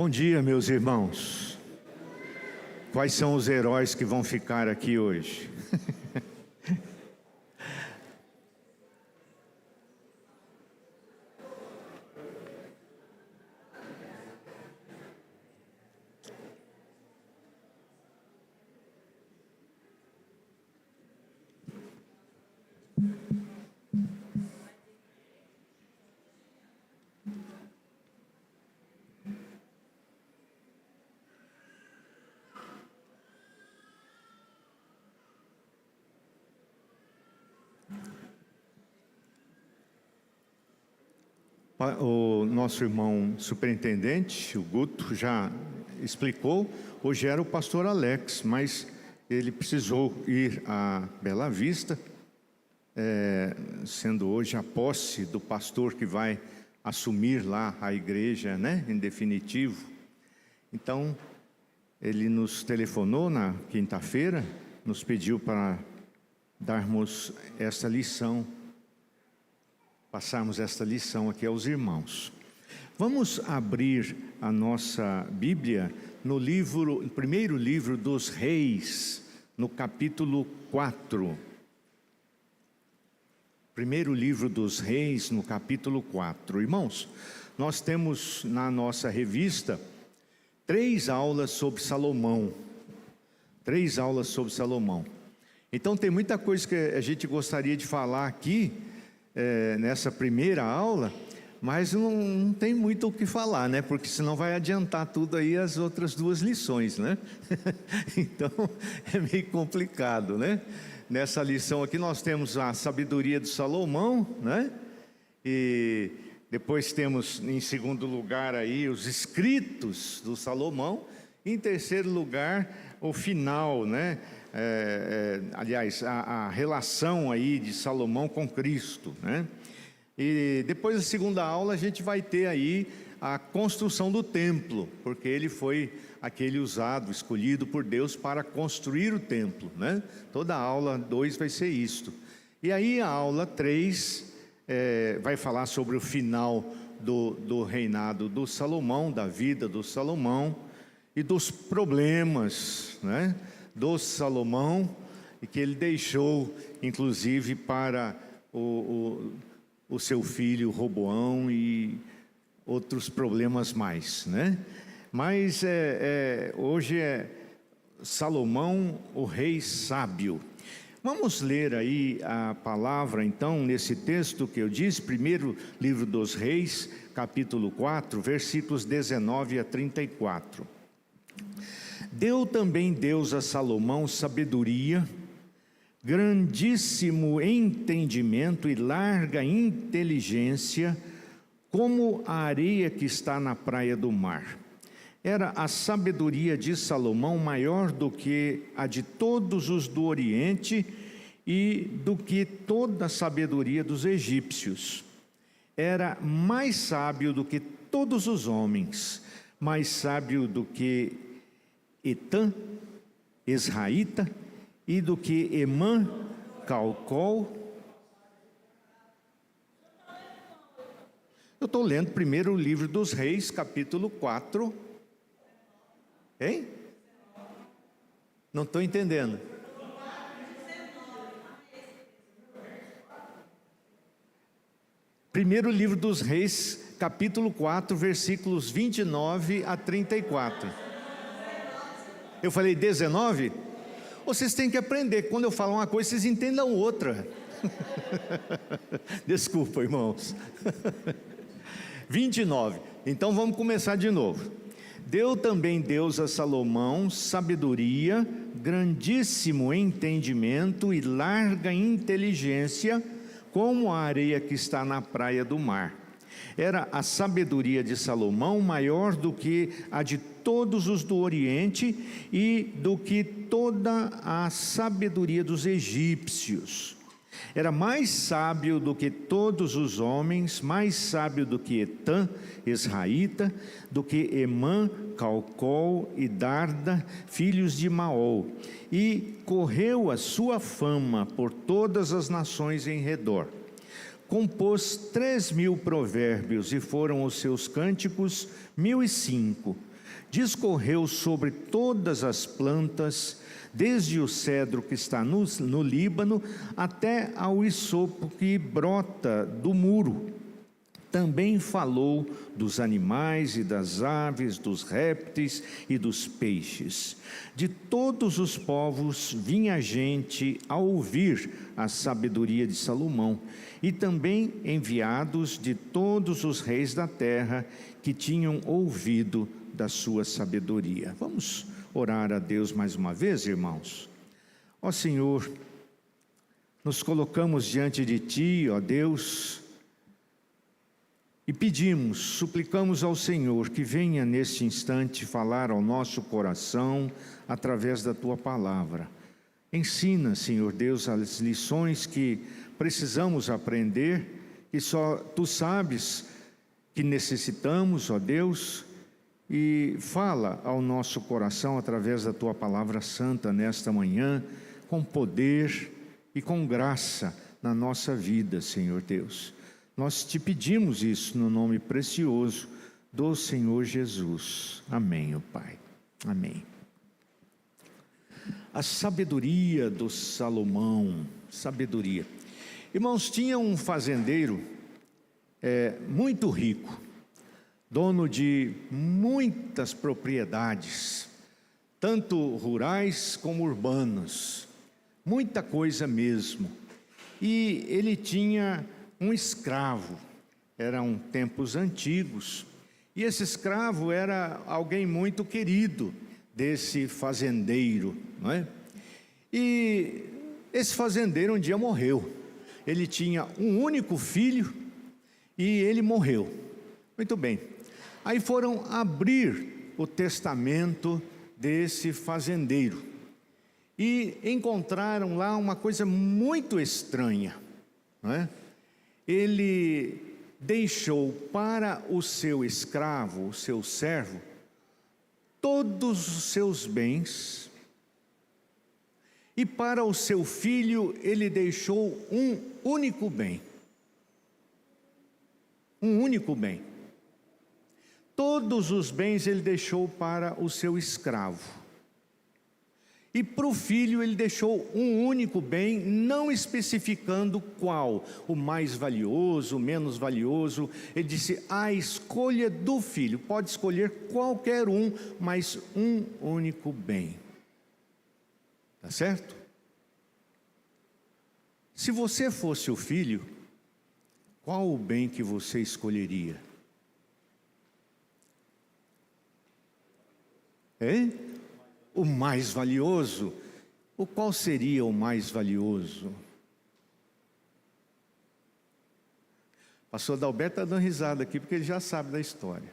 Bom dia, meus irmãos. Quais são os heróis que vão ficar aqui hoje? O nosso irmão superintendente, o Guto, já explicou. Hoje era o pastor Alex, mas ele precisou ir a Bela Vista, sendo hoje a posse do pastor que vai assumir lá a igreja, né, em definitivo. Então, ele nos telefonou na quinta-feira, nos pediu para darmos essa lição, passarmos esta lição aqui aos irmãos. Vamos abrir a nossa Bíblia no primeiro livro dos Reis, no capítulo 4. Primeiro livro dos Reis, no capítulo 4. Irmãos, nós temos na nossa revista 3 aulas sobre Salomão. 3 aulas sobre Salomão. Então tem muita coisa que a gente gostaria de falar aqui, nessa primeira aula, mas não tem muito o que falar, né? Porque senão vai adiantar tudo aí as outras 2 lições, né? Então é meio complicado, né? Nessa lição aqui nós temos a sabedoria de Salomão, né? E depois temos em segundo lugar aí os escritos do Salomão. E em terceiro lugar o final, né? Aliás, a relação aí de Salomão com Cristo, né? E depois da segunda aula a gente vai ter aí a construção do templo, porque ele foi aquele usado, escolhido por Deus para construir o templo, né? Toda a aula 2 vai ser isto. E aí a aula 3 vai falar sobre o final do reinado do Salomão, da vida do Salomão e dos problemas, né, do Salomão, e que ele deixou inclusive para o seu filho Roboão e outros problemas mais, né? Mas hoje é Salomão, o rei sábio. Vamos ler aí a palavra então nesse texto que eu disse, primeiro livro dos Reis, capítulo 4, versículos 19 a 34. Deu também Deus a Salomão sabedoria, grandíssimo entendimento e larga inteligência, como a areia que está na praia do mar. Era a sabedoria de Salomão maior do que a de todos os do Oriente e do que toda a sabedoria dos egípcios. Era mais sábio do que todos os homens, mais sábio do que Etã, Esraíta, e do que Emã, Calcol. Eu estou lendo primeiro o livro dos Reis, capítulo 4. Hein? Não estou entendendo. Primeiro livro dos Reis, capítulo 4, versículos 29 a 34. Eu falei 19? Vocês têm que aprender, quando eu falo uma coisa, vocês entendam outra. Desculpa, irmãos. 29. Então vamos começar de novo. Deu também Deus a Salomão sabedoria, grandíssimo entendimento e larga inteligência, como a areia que está na praia do mar. Era a sabedoria de Salomão maior do que a de todos os do Oriente e do que toda a sabedoria dos egípcios. Era mais sábio do que todos os homens, mais sábio do que Etã, Esraíta, do que Emã, Calcol e Darda, filhos de Maol. E correu a sua fama por todas as nações em redor. Compôs 3.000 provérbios, e foram os seus cânticos 1.005. discorreu sobre todas as plantas, desde o cedro que está no Líbano, até ao hisopo que brota do muro. Também falou dos animais e das aves, dos répteis e dos peixes. De todos os povos vinha gente a ouvir a sabedoria de Salomão, e também enviados de todos os reis da terra que tinham ouvido da sua sabedoria. Vamos orar a Deus mais uma vez, irmãos? Ó Senhor, nos colocamos diante de Ti, ó Deus, e pedimos, suplicamos ao Senhor que venha neste instante falar ao nosso coração através da Tua palavra. Ensina, Senhor Deus, as lições que precisamos aprender, que só Tu sabes que necessitamos, ó Deus, e fala ao nosso coração através da Tua palavra santa nesta manhã, com poder e com graça na nossa vida, Senhor Deus. Nós Te pedimos isso no nome precioso do Senhor Jesus. Amém, ó Pai. Amém. A sabedoria do Salomão. Sabedoria. Irmãos, tinha um fazendeiro muito rico, dono de muitas propriedades, tanto rurais como urbanas, muita coisa mesmo. E ele tinha um escravo, eram tempos antigos, e esse escravo era alguém muito querido desse fazendeiro, não é? E esse fazendeiro um dia morreu. Ele tinha um único filho e ele morreu. Muito bem. Aí foram abrir o testamento desse fazendeiro e encontraram lá uma coisa muito estranha, não é? Ele deixou para o seu escravo, o seu servo, todos os seus bens, e para o seu filho ele deixou um único bem. Um único bem. Todos os bens ele deixou para o seu escravo. E para o filho ele deixou um único bem, não especificando qual, o mais valioso, o menos valioso. Ele disse, a escolha do filho, pode escolher qualquer um, mas um único bem. Tá certo? Se você fosse o filho, qual o bem que você escolheria? Hein? O mais valioso. O qual seria o mais valioso? Pastor Adalberto está dando risada aqui, porque ele já sabe da história.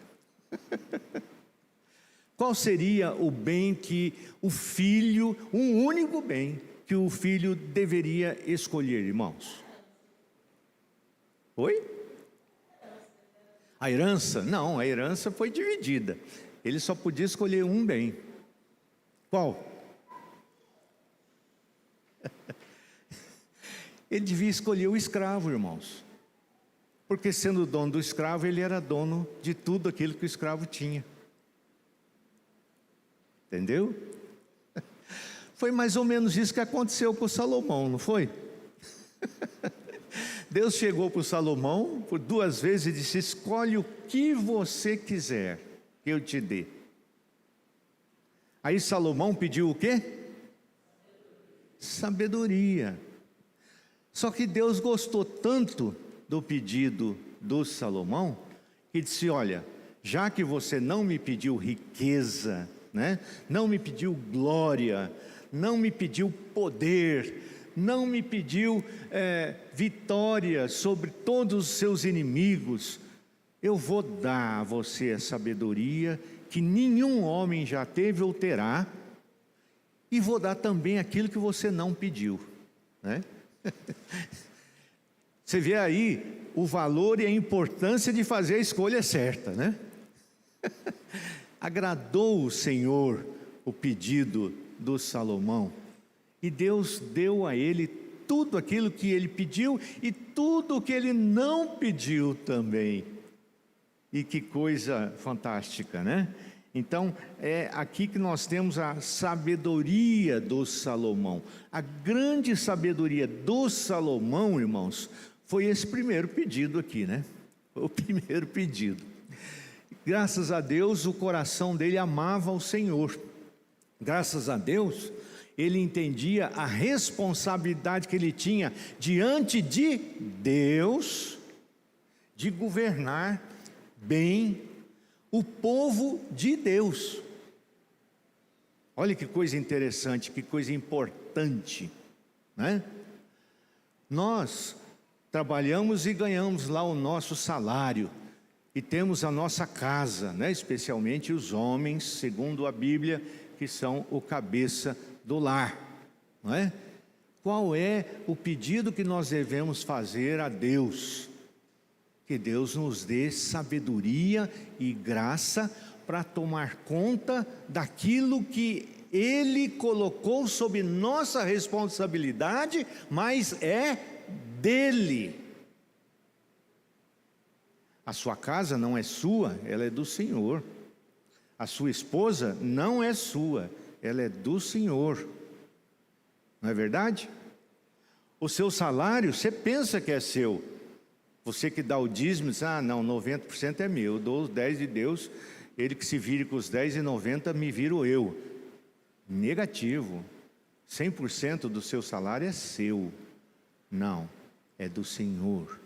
Qual seria o bem que o filho, um único bem, que o filho deveria escolher, irmãos? Oi? A herança? Não, a herança foi dividida. Ele só podia escolher um bem. Qual? Ele devia escolher o escravo, irmãos. Porque sendo dono do escravo, ele era dono de tudo aquilo que o escravo tinha. Entendeu? Foi mais ou menos isso que aconteceu com Salomão, não foi? Deus chegou para o Salomão por 2 vezes e disse, escolhe o que você quiser que eu te dê. Aí Salomão pediu o quê? Sabedoria. Só que Deus gostou tanto do pedido do Salomão, que disse, olha, já que você não me pediu riqueza, né? Não me pediu glória, não me pediu poder, não me pediu vitória sobre todos os seus inimigos, eu vou dar a você a sabedoria que nenhum homem já teve ou terá, e vou dar também aquilo que você não pediu, né? Você vê aí o valor e a importância de fazer a escolha certa, né? Agradou o Senhor o pedido do Salomão, e Deus deu a ele tudo aquilo que ele pediu e tudo o que ele não pediu também. E que coisa fantástica, né? Então, é aqui que nós temos a sabedoria do Salomão. A grande sabedoria do Salomão, irmãos, foi esse primeiro pedido aqui, né? O primeiro pedido. Graças a Deus, o coração dele amava o Senhor. Graças a Deus, ele entendia a responsabilidade que ele tinha diante de Deus, de governar bem o povo de Deus. Olha que coisa interessante, que coisa importante, né? Nós trabalhamos e ganhamos lá o nosso salário, e temos a nossa casa, né? Especialmente os homens, segundo a Bíblia, que são o cabeça do lar, não é? Qual é o pedido que nós devemos fazer a Deus? Que Deus nos dê sabedoria e graça para tomar conta daquilo que Ele colocou sob nossa responsabilidade, mas é dele. A sua casa não é sua, ela é do Senhor. A sua esposa não é sua, ela é do Senhor. Não é verdade? O seu salário, você pensa que é seu. Você que dá o dízimo, diz, não, 90% é meu, eu dou os 10 de Deus, ele que se vire com os 10 e 90 me viro eu. Negativo. 100% do seu salário é seu. Não, é do Senhor.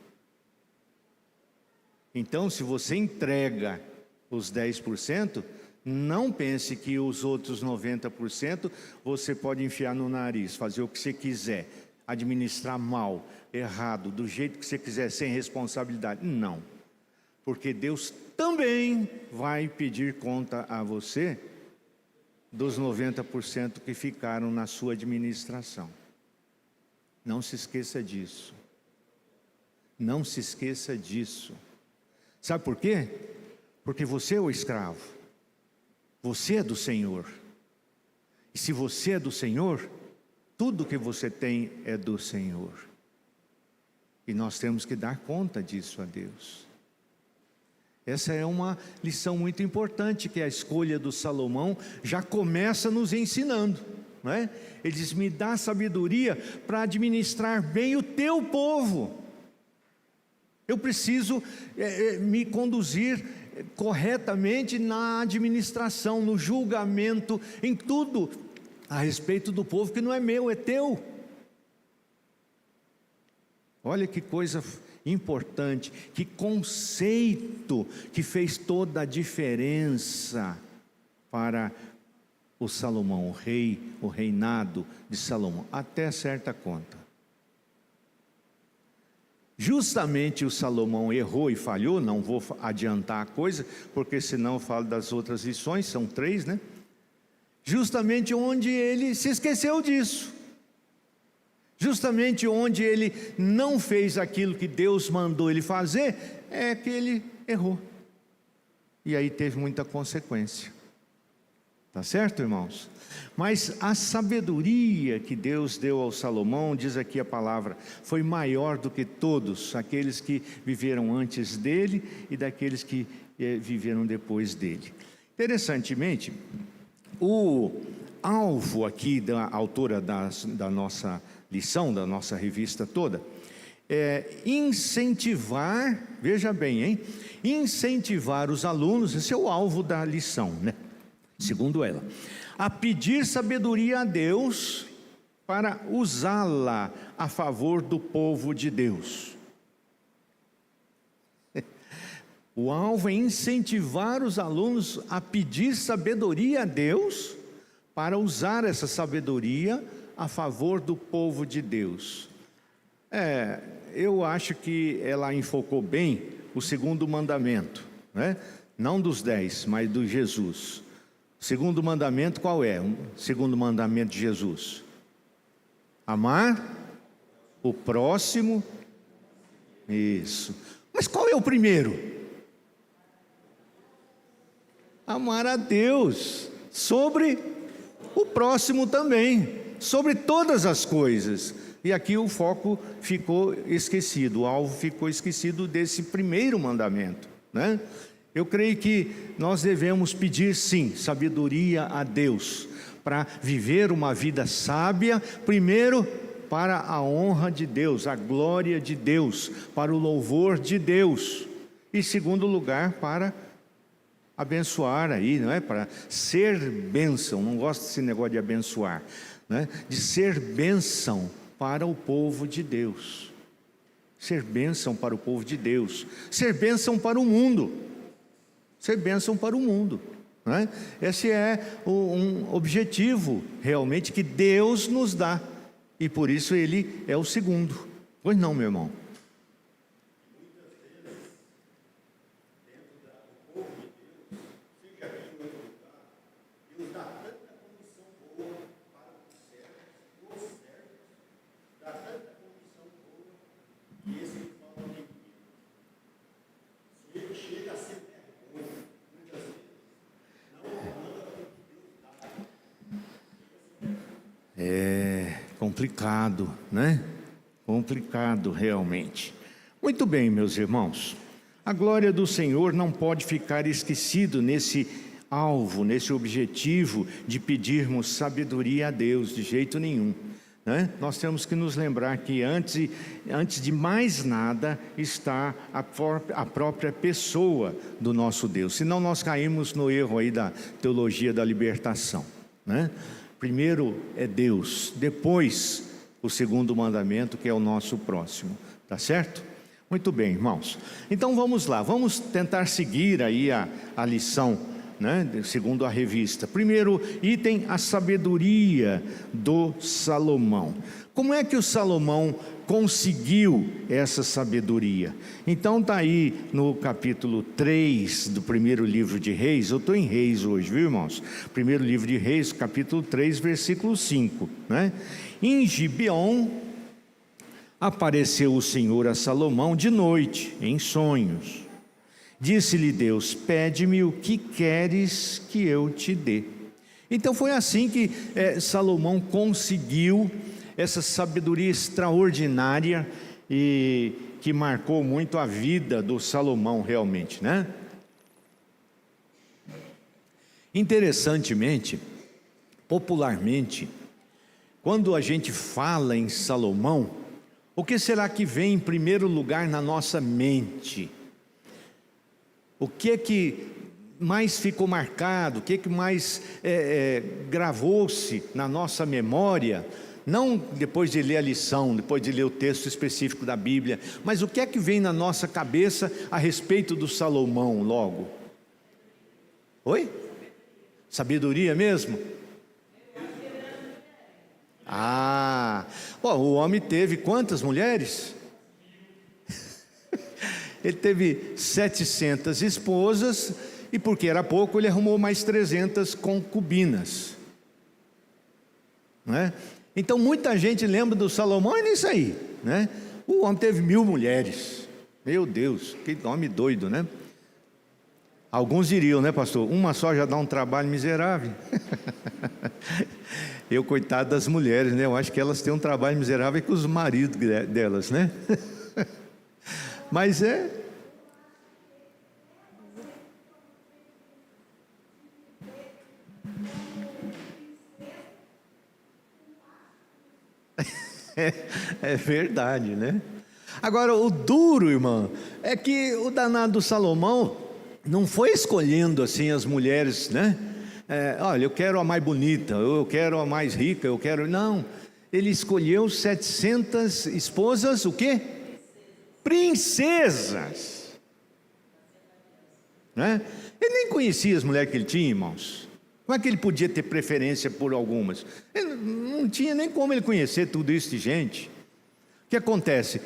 Então, se você entrega os 10%, não pense que os outros 90% você pode enfiar no nariz, fazer o que você quiser, administrar mal, errado, do jeito que você quiser, sem responsabilidade. Não, porque Deus também vai pedir conta a você dos 90% que ficaram na sua administração. Não se esqueça disso. Não se esqueça disso. Sabe por quê? Porque você é o escravo. Você é do Senhor. E se você é do Senhor, tudo que você tem é do Senhor. E nós temos que dar conta disso a Deus. Essa é uma lição muito importante que a escolha do Salomão já começa nos ensinando, não é? Ele diz, me dá sabedoria para administrar bem o teu povo. Eu preciso me conduzir corretamente na administração, no julgamento, em tudo a respeito do povo que não é meu, é teu. Olha que coisa importante, que conceito que fez toda a diferença para o Salomão, o rei, o reinado de Salomão, até certa conta. Justamente o Salomão errou e falhou, não vou adiantar a coisa, porque senão eu falo das outras lições, são 3, né? Justamente onde ele se esqueceu disso. Justamente onde ele não fez aquilo que Deus mandou ele fazer, é que ele errou. E aí teve muita consequência. Tá certo, irmãos? Mas a sabedoria que Deus deu ao Salomão, diz aqui a palavra, foi maior do que todos aqueles que viveram antes dele e daqueles que viveram depois dele. Interessantemente, o alvo aqui da autora da nossa lição, da nossa revista toda, é incentivar, veja bem, hein? Incentivar os alunos, esse é o alvo da lição, né? Segundo ela, a pedir sabedoria a Deus para usá-la a favor do povo de Deus. O alvo é incentivar os alunos a pedir sabedoria a Deus para usar essa sabedoria a favor do povo de Deus. Eu acho que ela enfocou bem o segundo mandamento, né? Não dos 10, mas do Jesus. O segundo mandamento qual é? O segundo mandamento de Jesus: amar o próximo. Isso. Mas qual é o primeiro? Amar a Deus sobre o próximo também, sobre todas as coisas. E aqui o foco ficou esquecido, o alvo ficou esquecido desse primeiro mandamento, né? Eu creio que nós devemos pedir sim, sabedoria a Deus, para viver uma vida sábia, primeiro para a honra de Deus, a glória de Deus, para o louvor de Deus, e em segundo lugar, para abençoar aí, não é? Para ser bênção, não gosto desse negócio de abençoar, né? De ser bênção para o povo de Deus, ser bênção para o povo de Deus, ser bênção para o mundo, ser bênção para o mundo, não é? Esse é um objetivo realmente que Deus nos dá, e por isso Ele é o segundo. Pois não, meu irmão? É complicado, né? Complicado realmente. Muito bem, meus irmãos. A glória do Senhor não pode ficar esquecido nesse alvo, nesse objetivo de pedirmos sabedoria a Deus, de jeito nenhum, né? Nós temos que nos lembrar que antes de mais nada está a própria pessoa do nosso Deus. Senão nós caímos no erro aí da teologia da libertação, né? Primeiro é Deus, depois o segundo mandamento, que é o nosso próximo, tá certo? Muito bem, irmãos. Então vamos lá, vamos tentar seguir aí a lição, né? Segundo a revista. Primeiro item, a sabedoria do Salomão. Como é que o Salomão conseguiu essa sabedoria? Então está aí no capítulo 3 do primeiro livro de Reis. Eu estou em Reis hoje, viu, irmãos? Primeiro livro de Reis, capítulo 3, versículo 5, né? Em Gibeon apareceu o Senhor a Salomão de noite, em sonhos. Disse-lhe Deus: pede-me o que queres que eu te dê. Então foi assim que Salomão conseguiu essa sabedoria extraordinária e que marcou muito a vida do Salomão realmente, né? Interessantemente, popularmente, quando a gente fala em Salomão, o que será que vem em primeiro lugar na nossa mente? O que é que mais ficou marcado? O que é que mais gravou-se na nossa memória? Não depois de ler a lição, depois de ler o texto específico da Bíblia, mas o que é que vem na nossa cabeça a respeito do Salomão logo? Oi? Sabedoria mesmo? Bom, o homem teve quantas mulheres? Ele teve 700 esposas, e porque era pouco, ele arrumou mais 300 concubinas, não é? Então muita gente lembra do Salomão e nisso aí, né? O homem teve 1000 mulheres. Meu Deus, que homem doido, né? Alguns diriam, né, pastor? Uma só já dá um trabalho miserável. Eu, coitado das mulheres, né? Eu acho que elas têm um trabalho miserável com os maridos delas, né? Mas é verdade, né? Agora, o duro, irmão, é que o danado Salomão não foi escolhendo assim as mulheres, né? Olha, eu quero a mais bonita, eu quero a mais rica, eu quero... Não, ele escolheu 700 esposas, o quê? Princesas, né? Ele nem conhecia as mulheres que ele tinha, irmãos. Como é que ele podia ter preferência por algumas? Ele não tinha nem como ele conhecer tudo isso de gente. O que acontece?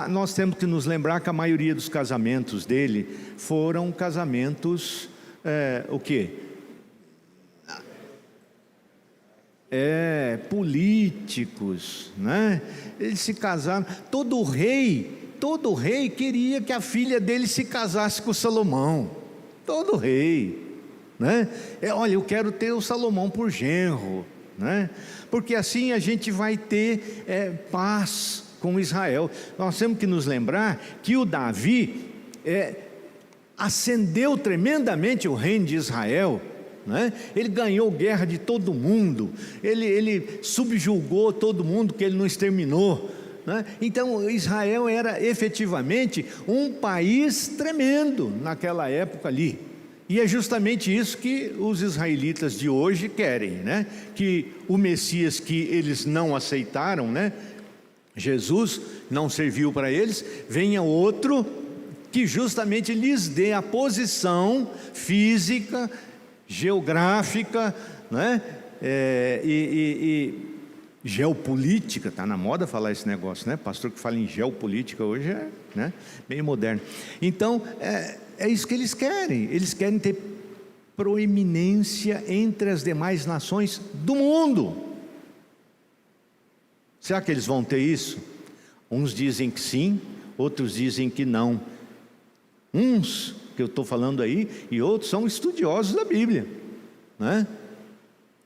Nós temos que nos lembrar que a maioria dos casamentos dele foram casamentos, o quê? Políticos, né? Eles se casaram. Todo rei queria que a filha dele se casasse com Salomão. Todo rei, né? Olha, eu quero ter o Salomão por genro, né? Porque assim a gente vai ter paz com Israel. Nós temos que nos lembrar que o Davi ascendeu tremendamente o reino de Israel, né? Ele ganhou guerra de todo mundo, ele subjugou todo mundo que ele não exterminou, né? Então Israel era efetivamente um país tremendo naquela época ali. E é justamente isso que os israelitas de hoje querem, né? Que o Messias que eles não aceitaram, né? Jesus não serviu para eles, venha outro que justamente lhes dê a posição física, geográfica, né? E geopolítica, está na moda falar esse negócio, né? Pastor que fala em geopolítica hoje é, né, meio moderno. Então, é isso que eles querem ter proeminência entre as demais nações do mundo. Será que eles vão ter isso? Uns dizem que sim, outros dizem que não. Uns, que eu estou falando aí, e outros são estudiosos da Bíblia, né?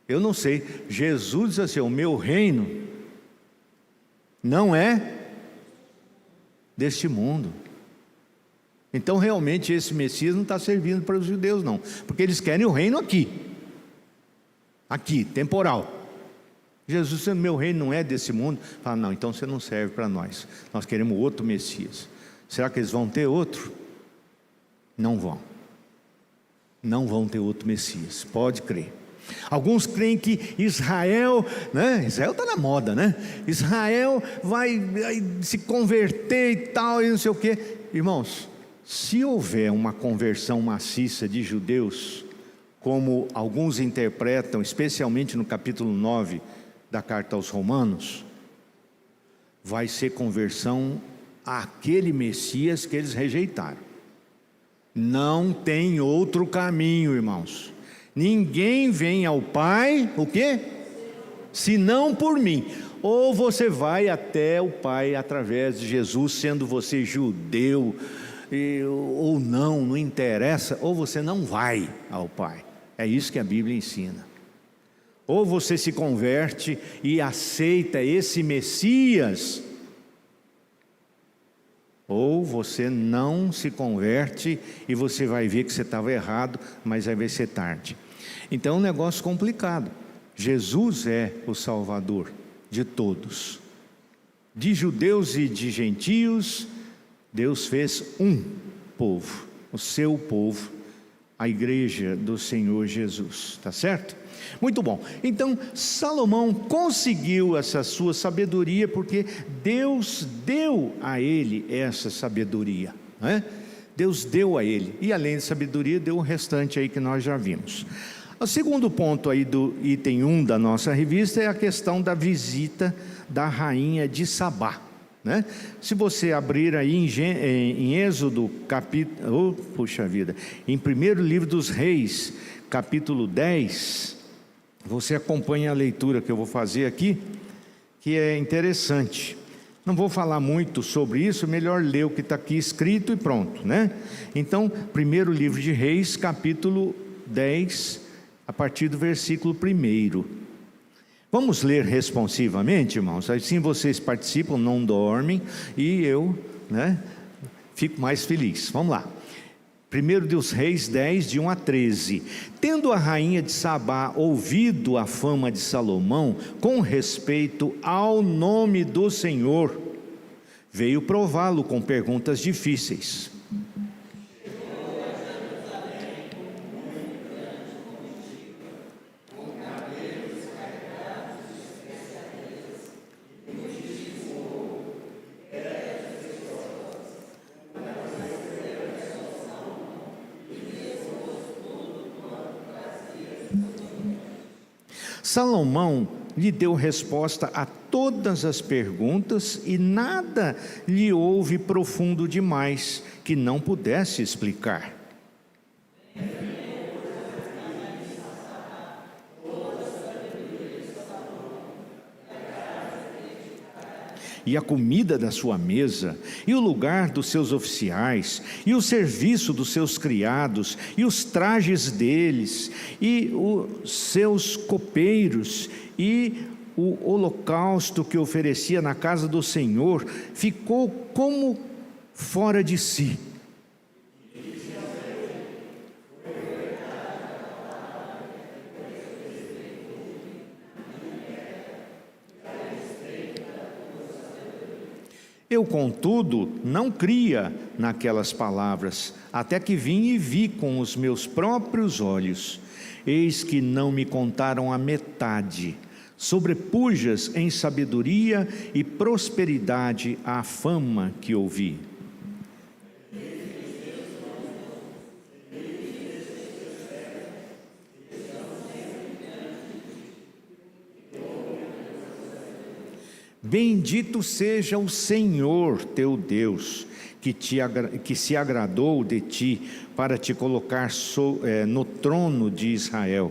Eu não sei, Jesus diz assim, o meu reino não é deste mundo. Então realmente esse Messias não está servindo para os judeus não, porque eles querem o reino aqui, temporal. Jesus, sendo meu reino não é desse mundo, fala, não, então você não serve para nós queremos outro Messias. Será que eles vão ter outro? Não vão ter outro Messias, pode crer. Alguns creem que Israel, né? Israel está na moda, né? Israel vai se converter e tal, e não sei o quê. Irmãos, se houver uma conversão maciça de judeus, como alguns interpretam, especialmente no capítulo 9 da carta aos Romanos, vai ser conversão àquele Messias que eles rejeitaram. Não tem outro caminho, irmãos. Ninguém vem ao Pai, o quê? Senão por mim. Ou você vai até o Pai através de Jesus, sendo você judeu ou não interessa, ou você não vai ao Pai. É isso que a Bíblia ensina. Ou você se converte e aceita esse Messias, ou você não se converte e você vai ver que você estava errado, mas aí vai ser tarde. Então é um negócio complicado. Jesus é o Salvador de todos, de judeus e de gentios. Deus fez um povo, o seu povo, a igreja do Senhor Jesus, tá certo? Muito bom. Então Salomão conseguiu essa sua sabedoria porque Deus deu a ele essa sabedoria, né? Deus deu a ele, e além de sabedoria deu o restante aí que nós já vimos. O segundo ponto aí do item 1 da nossa revista é a questão da visita da rainha de Sabá, né? Se você abrir aí em Êxodo capítulo, em primeiro livro dos Reis, capítulo 10, você acompanha a leitura que eu vou fazer aqui, que é interessante. Não vou falar muito sobre isso, melhor ler o que está aqui escrito e pronto, né? Então, primeiro livro de Reis, capítulo 10, a partir do versículo 1. Vamos ler responsivamente, irmãos, assim vocês participam, não dormem, e eu, né, fico mais feliz. Vamos lá. 1 dos Reis 10, de 1 a 13. Tendo a rainha de Sabá ouvido a fama de Salomão com respeito ao nome do Senhor, veio prová-lo com perguntas difíceis. Salomão lhe deu resposta a todas as perguntas e nada lhe houve profundo demais que não pudesse explicar. E a comida da sua mesa, e o lugar dos seus oficiais, e o serviço dos seus criados, e os trajes deles, e os seus copeiros, e o holocausto que oferecia na casa do Senhor, ficou como fora de si. Eu, contudo, não cria naquelas palavras, até que vim e vi com os meus próprios olhos. Eis que não me contaram a metade. Sobrepujas em sabedoria e prosperidade a fama que ouvi. Bendito seja o Senhor teu Deus, que se agradou de ti para te colocar no trono de Israel.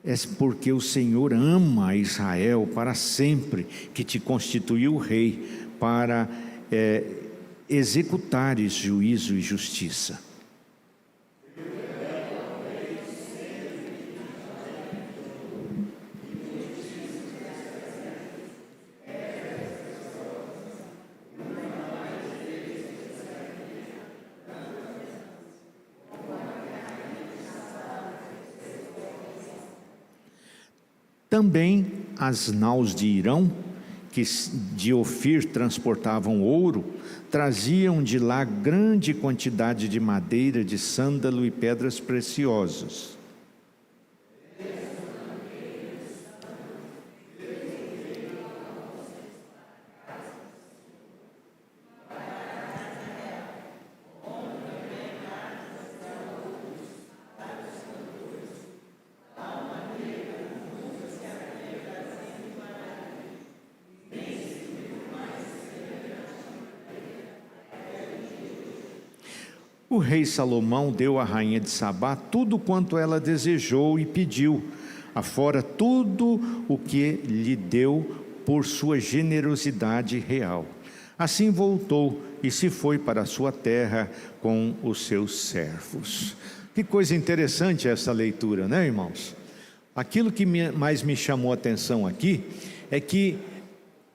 É porque o Senhor ama Israel para sempre, que te constituiu rei para executares juízo e justiça. Também as naus de Irão, que de Ofir transportavam ouro, traziam de lá grande quantidade de madeira, de sândalo e pedras preciosas. O rei Salomão deu à rainha de Sabá tudo quanto ela desejou e pediu, afora tudo o que lhe deu por sua generosidade real. Assim voltou e se foi para a sua terra com os seus servos. Que coisa interessante essa leitura, né, irmãos? Aquilo que mais me chamou a atenção aqui é que,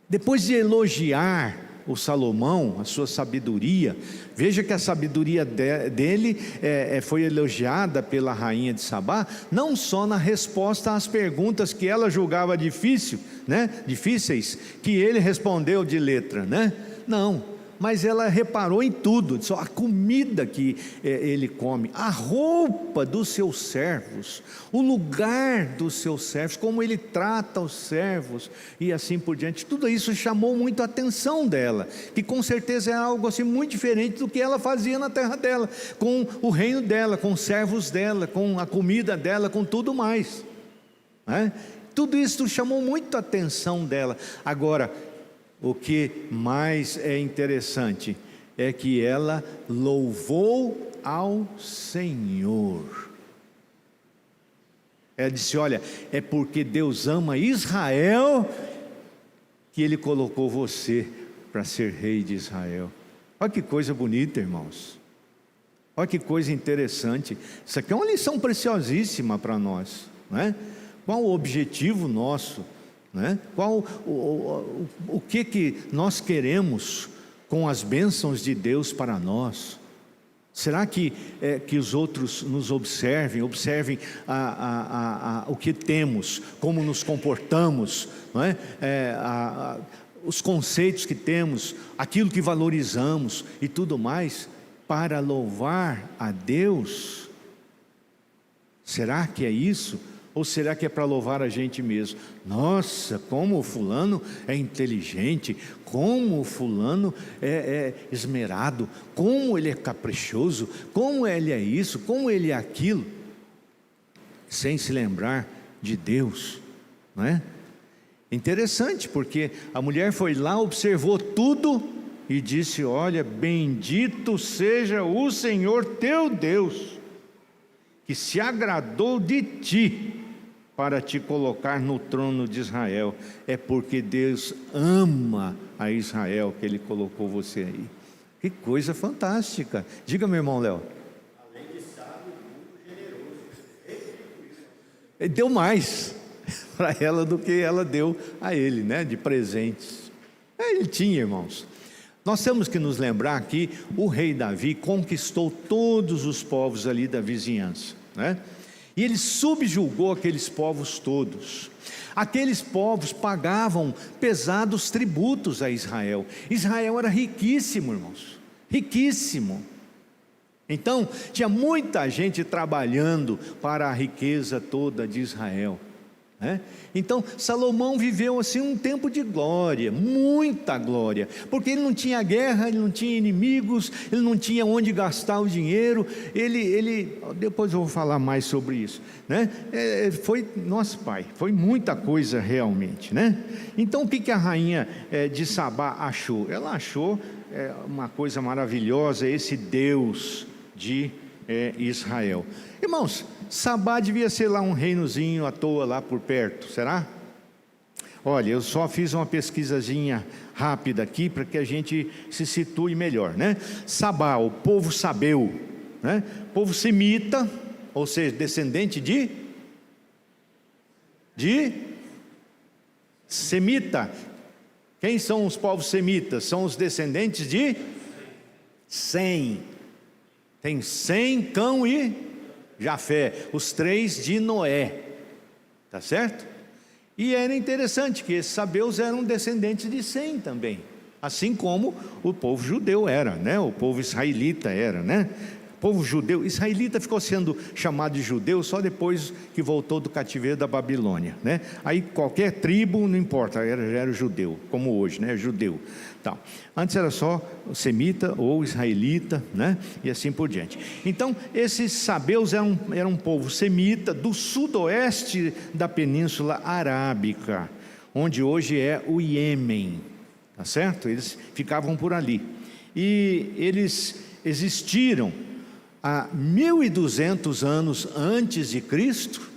depois de elogiar o Salomão, a sua sabedoria, veja que a sabedoria dele foi elogiada pela rainha de Sabá, não só na resposta às perguntas que ela julgava difíceis, que ele respondeu de letra, não, mas ela reparou em tudo, só a comida que ele come, a roupa dos seus servos, o lugar dos seus servos, como ele trata os servos e assim por diante. Tudo isso chamou muito a atenção dela, que com certeza é algo assim muito diferente do que ela fazia na terra dela, com o reino dela, com os servos dela, com a comida dela, com tudo mais, Tudo isso chamou muito a atenção dela. Agora, o que mais é interessante é que ela louvou ao Senhor. Ela disse: olha, é porque Deus ama Israel que Ele colocou você para ser rei de Israel. Olha que coisa bonita, irmãos. Olha que coisa interessante. Isso aqui é uma lição preciosíssima para nós, Qual o objetivo nosso? Qual o que nós queremos com as bênçãos de Deus para nós? Será que os outros nos observem o que temos, como nos comportamos, os conceitos que temos, aquilo que valorizamos e tudo mais, para louvar a Deus? Será que é isso? Ou será que é para louvar a gente mesmo? Nossa, como o fulano é inteligente, como o fulano é esmerado, como ele é caprichoso, como ele é isso, como ele é aquilo, sem se lembrar de Deus, Interessante, porque a mulher foi lá, observou tudo e disse: olha, bendito seja o Senhor teu Deus, que se agradou de ti para te colocar no trono de Israel. É porque Deus ama a Israel que Ele colocou você aí. Que coisa fantástica. Diga, meu irmão Léo. Além de sábio, muito generoso. Ele deu mais para ela do que ela deu a ele, de presentes. Ele tinha, irmãos. Nós temos que nos lembrar que o rei Davi conquistou todos os povos ali da vizinhança, E ele subjugou aqueles povos todos. Aqueles povos pagavam pesados tributos a Israel. Israel era riquíssimo, irmãos, riquíssimo. Então, tinha muita gente trabalhando para a riqueza toda de Israel, né? Então, Salomão viveu assim um tempo de glória, muita glória, porque ele não tinha guerra, ele não tinha inimigos, ele não tinha onde gastar o dinheiro, depois eu vou falar mais sobre isso, né? Foi, nosso pai, foi muita coisa realmente, né? Então, o que a rainha de Sabá achou? Ela achou uma coisa maravilhosa, esse Deus de Israel. Irmãos, Sabá devia ser lá um reinozinho à toa lá por perto, será? Olha, eu só fiz uma pesquisazinha rápida aqui para que a gente se situe melhor, né? Sabá, o povo sabeu, né? Povo semita, ou seja, descendente de semita. Quem são os povos semitas? São os descendentes de Sem. Tem Sem, Cão e Jafé, os três de Noé, tá certo? E era interessante que esses sabeus eram descendentes de Sem também, assim como o povo judeu era, né? O povo israelita era, né? O povo judeu, israelita ficou sendo chamado de judeu só depois que voltou do cativeiro da Babilônia, né? Aí qualquer tribo, não importa, já era judeu, como hoje, né? Judeu. Então, antes era só semita ou israelita, né? E assim por diante. Então, esses sabeus eram um povo semita do sudoeste da Península Arábica, onde hoje é o Iêmen, tá certo? Eles ficavam por ali. E eles existiram há 1200 anos antes de Cristo,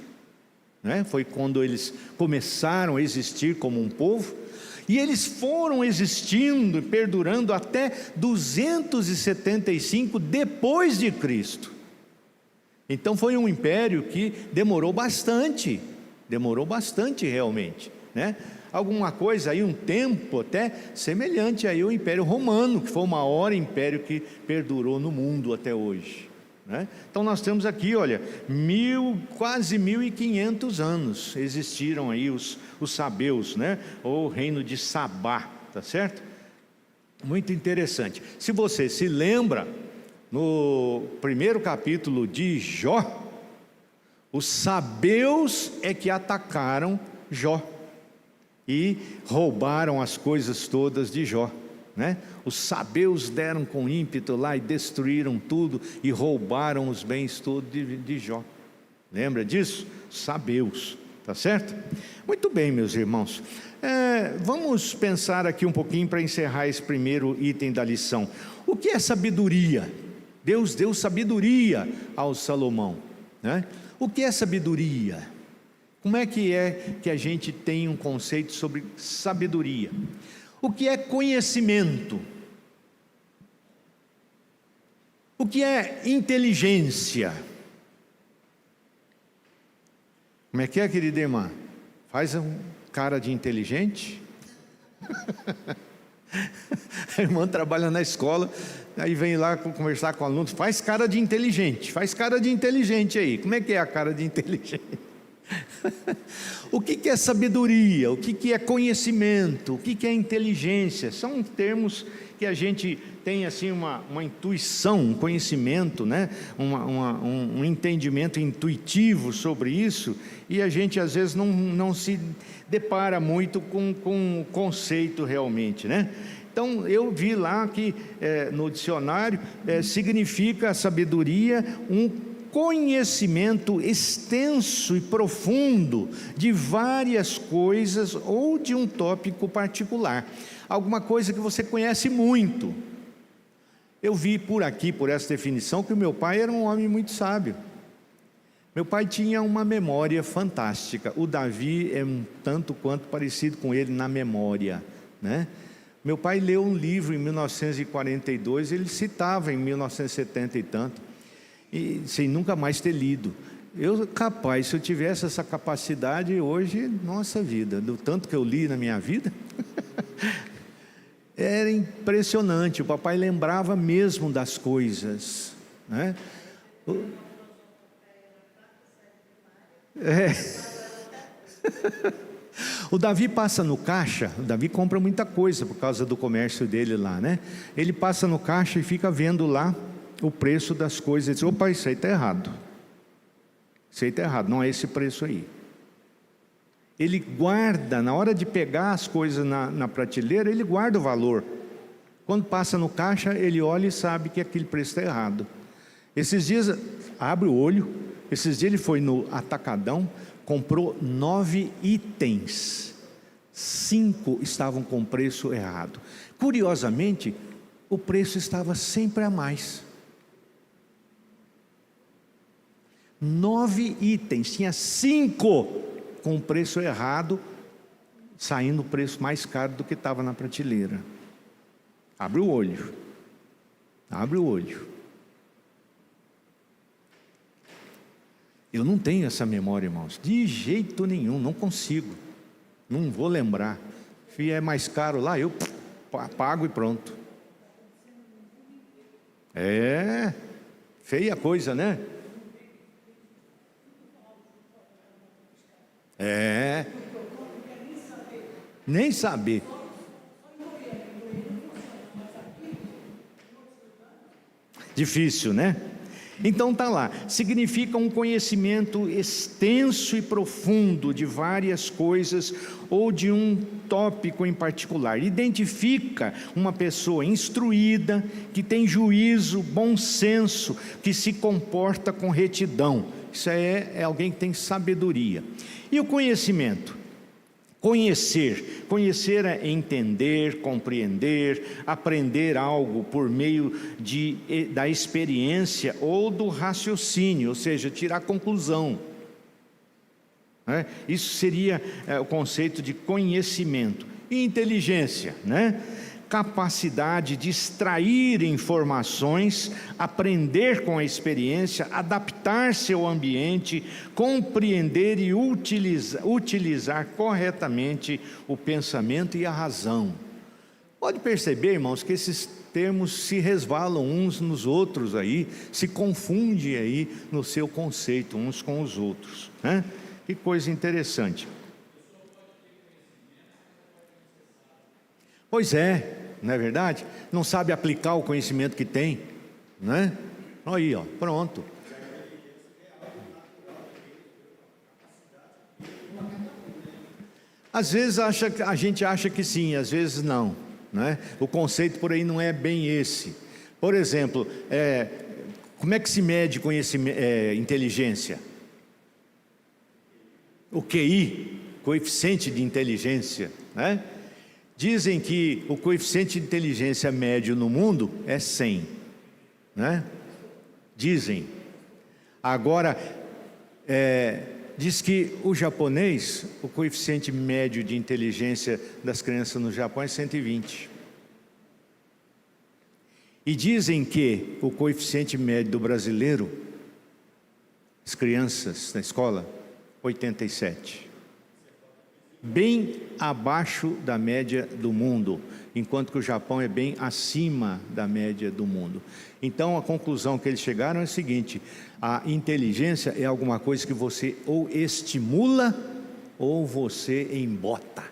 né? Foi quando eles começaram a existir como um povo. E eles foram existindo e perdurando até 275 depois de Cristo. Então foi um império que demorou bastante realmente, né? Alguma coisa aí, um tempo até semelhante aí ao Império Romano, que foi o maior império que perdurou no mundo até hoje, né? Então nós temos aqui, olha, quase 1500 anos existiram aí os sabeus, né? Ou o reino de Sabá, tá certo? Muito interessante. Se você se lembra, no primeiro capítulo de Jó, os sabeus é que atacaram Jó e roubaram as coisas todas de Jó, né? Os sabeus deram com ímpeto lá e destruíram tudo e roubaram os bens todos de Jó. Lembra disso? Sabeus, tá certo? Muito bem, meus irmãos, vamos pensar aqui um pouquinho para encerrar esse primeiro item da lição. O que é sabedoria? Deus deu sabedoria ao Salomão, né? O que é sabedoria? Como é que a gente tem um conceito sobre sabedoria? O que é conhecimento? O que é inteligência? Como é que é, querida irmã? Faz um cara de inteligente? A irmã trabalha na escola, aí vem lá conversar com alunos, faz cara de inteligente aí. Como é que é a cara de inteligente? O que é sabedoria? O que é conhecimento? O que é inteligência? São termos que a gente tem assim uma intuição, um conhecimento, né? um entendimento intuitivo sobre isso, e a gente às vezes não se depara muito com o conceito realmente, né? Então eu vi lá que no dicionário significa a sabedoria um conhecimento extenso e profundo de várias coisas ou de um tópico particular, alguma coisa que você conhece muito. Eu vi por aqui, por essa definição, que o meu pai era um homem muito sábio. Meu pai tinha uma memória fantástica. O Davi é um tanto quanto parecido com ele na memória, né? Meu pai leu um livro em 1942, ele citava em 1970 e tanto, e sem nunca mais ter lido. Se eu tivesse essa capacidade hoje, nossa vida, do tanto que eu li na minha vida, era impressionante. O papai lembrava mesmo das coisas, né? O Davi passa no caixa, o Davi compra muita coisa por causa do comércio dele lá, né? Ele passa no caixa e fica vendo lá o preço das coisas. Ele diz: opa, isso aí está errado. Isso aí está errado, não é esse preço aí. Ele guarda, na hora de pegar as coisas na prateleira, ele guarda o valor. Quando passa no caixa, ele olha e sabe que aquele preço está errado. Esses dias, abre o olho, esses dias ele foi no Atacadão, comprou 9 itens, 5 estavam com preço errado. Curiosamente, o preço estava sempre a mais. 9 itens, tinha 5 com o preço errado, saindo o preço mais caro do que estava na prateleira. Abre o olho, abre o olho. Eu não tenho essa memória, irmãos, de jeito nenhum, não consigo, não vou lembrar. Se é mais caro lá, eu pago e pronto. É, feia coisa, né? É, nem saber. Difícil, né? Então tá lá, significa um conhecimento extenso e profundo de várias coisas ou de um tópico em particular. Identifica uma pessoa instruída, que tem juízo, bom senso, que se comporta com retidão. Isso é alguém que tem sabedoria. E o conhecimento? Conhecer é entender, compreender, aprender algo por meio da experiência ou do raciocínio, ou seja, tirar conclusão. Isso seria o conceito de conhecimento. E inteligência, né? Capacidade de extrair informações, aprender com a experiência, adaptar-se ao ambiente, compreender e utilizar corretamente o pensamento e a razão. Pode perceber, irmãos, que esses termos se resvalam uns nos outros aí, se confundem aí no seu conceito uns com os outros, né? Que coisa interessante. Pois é, não é verdade? Não sabe aplicar o conhecimento que tem, né? Aí, ó, pronto. Às vezes a gente acha que sim, às vezes não, né? O conceito por aí não é bem esse. Por exemplo, como é que se mede inteligência? O QI, coeficiente de inteligência, né? Dizem que o coeficiente de inteligência médio no mundo é 100, né? Dizem. Agora, diz que o japonês, o coeficiente médio de inteligência das crianças no Japão é 120. E dizem que o coeficiente médio do brasileiro, as crianças na escola, 87. Bem abaixo da média do mundo, enquanto que o Japão é bem acima da média do mundo. Então a conclusão que eles chegaram é a seguinte: a inteligência é alguma coisa que você ou estimula ou você embota.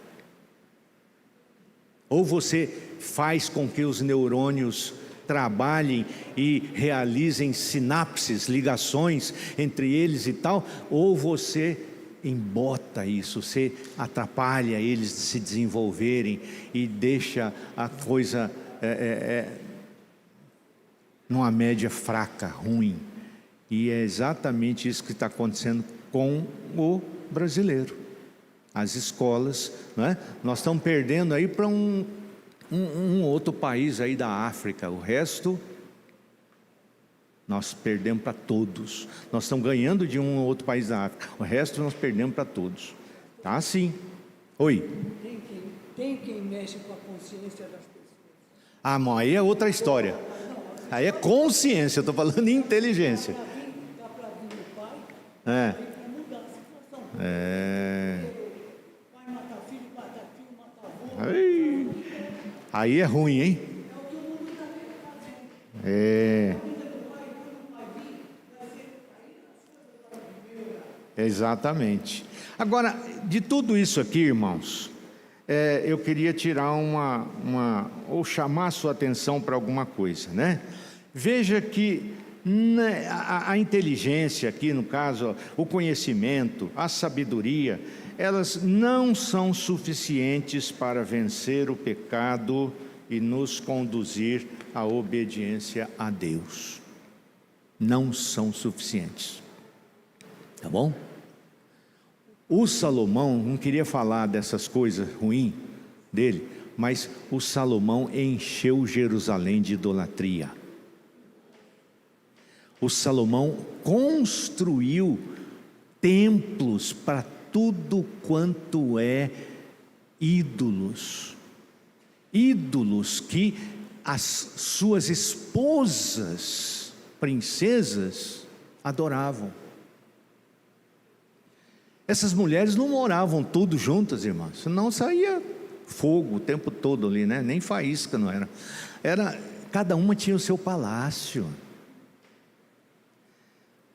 Ou você faz com que os neurônios trabalhem e realizem sinapses, ligações entre eles e tal, ou você embota isso, você atrapalha eles de se desenvolverem e deixa a coisa numa média fraca, ruim. E é exatamente isso que está acontecendo com o brasileiro. As escolas, né? Nós estamos perdendo aí para um outro país aí da África. O resto nós perdemos para todos. Nós estamos ganhando de um outro país da África. O resto nós perdemos para todos. Tá assim. Oi. Tem quem mexe com a consciência das pessoas. Ah, mas aí é outra história. Aí é consciência, eu estou falando em inteligência. Dá para vir o pai, vai mudar a situação. Pai mata filho, mata avô. Aí é ruim, hein? É o que o mundo está fazendo. Exatamente. Agora, de tudo isso aqui, irmãos, eu queria tirar ou chamar a sua atenção para alguma coisa, né? Veja que a inteligência aqui, no caso, o conhecimento, a sabedoria, elas não são suficientes para vencer o pecado e nos conduzir à obediência a Deus. Não são suficientes. Tá bom? O Salomão, não queria falar dessas coisas ruins dele, mas o Salomão encheu Jerusalém de idolatria. O Salomão construiu templos para tudo quanto é ídolos. Ídolos que as suas esposas, princesas, adoravam. Essas mulheres não moravam tudo juntas, irmãos, senão saía fogo o tempo todo ali, né? Nem faísca não era. Cada uma tinha o seu palácio.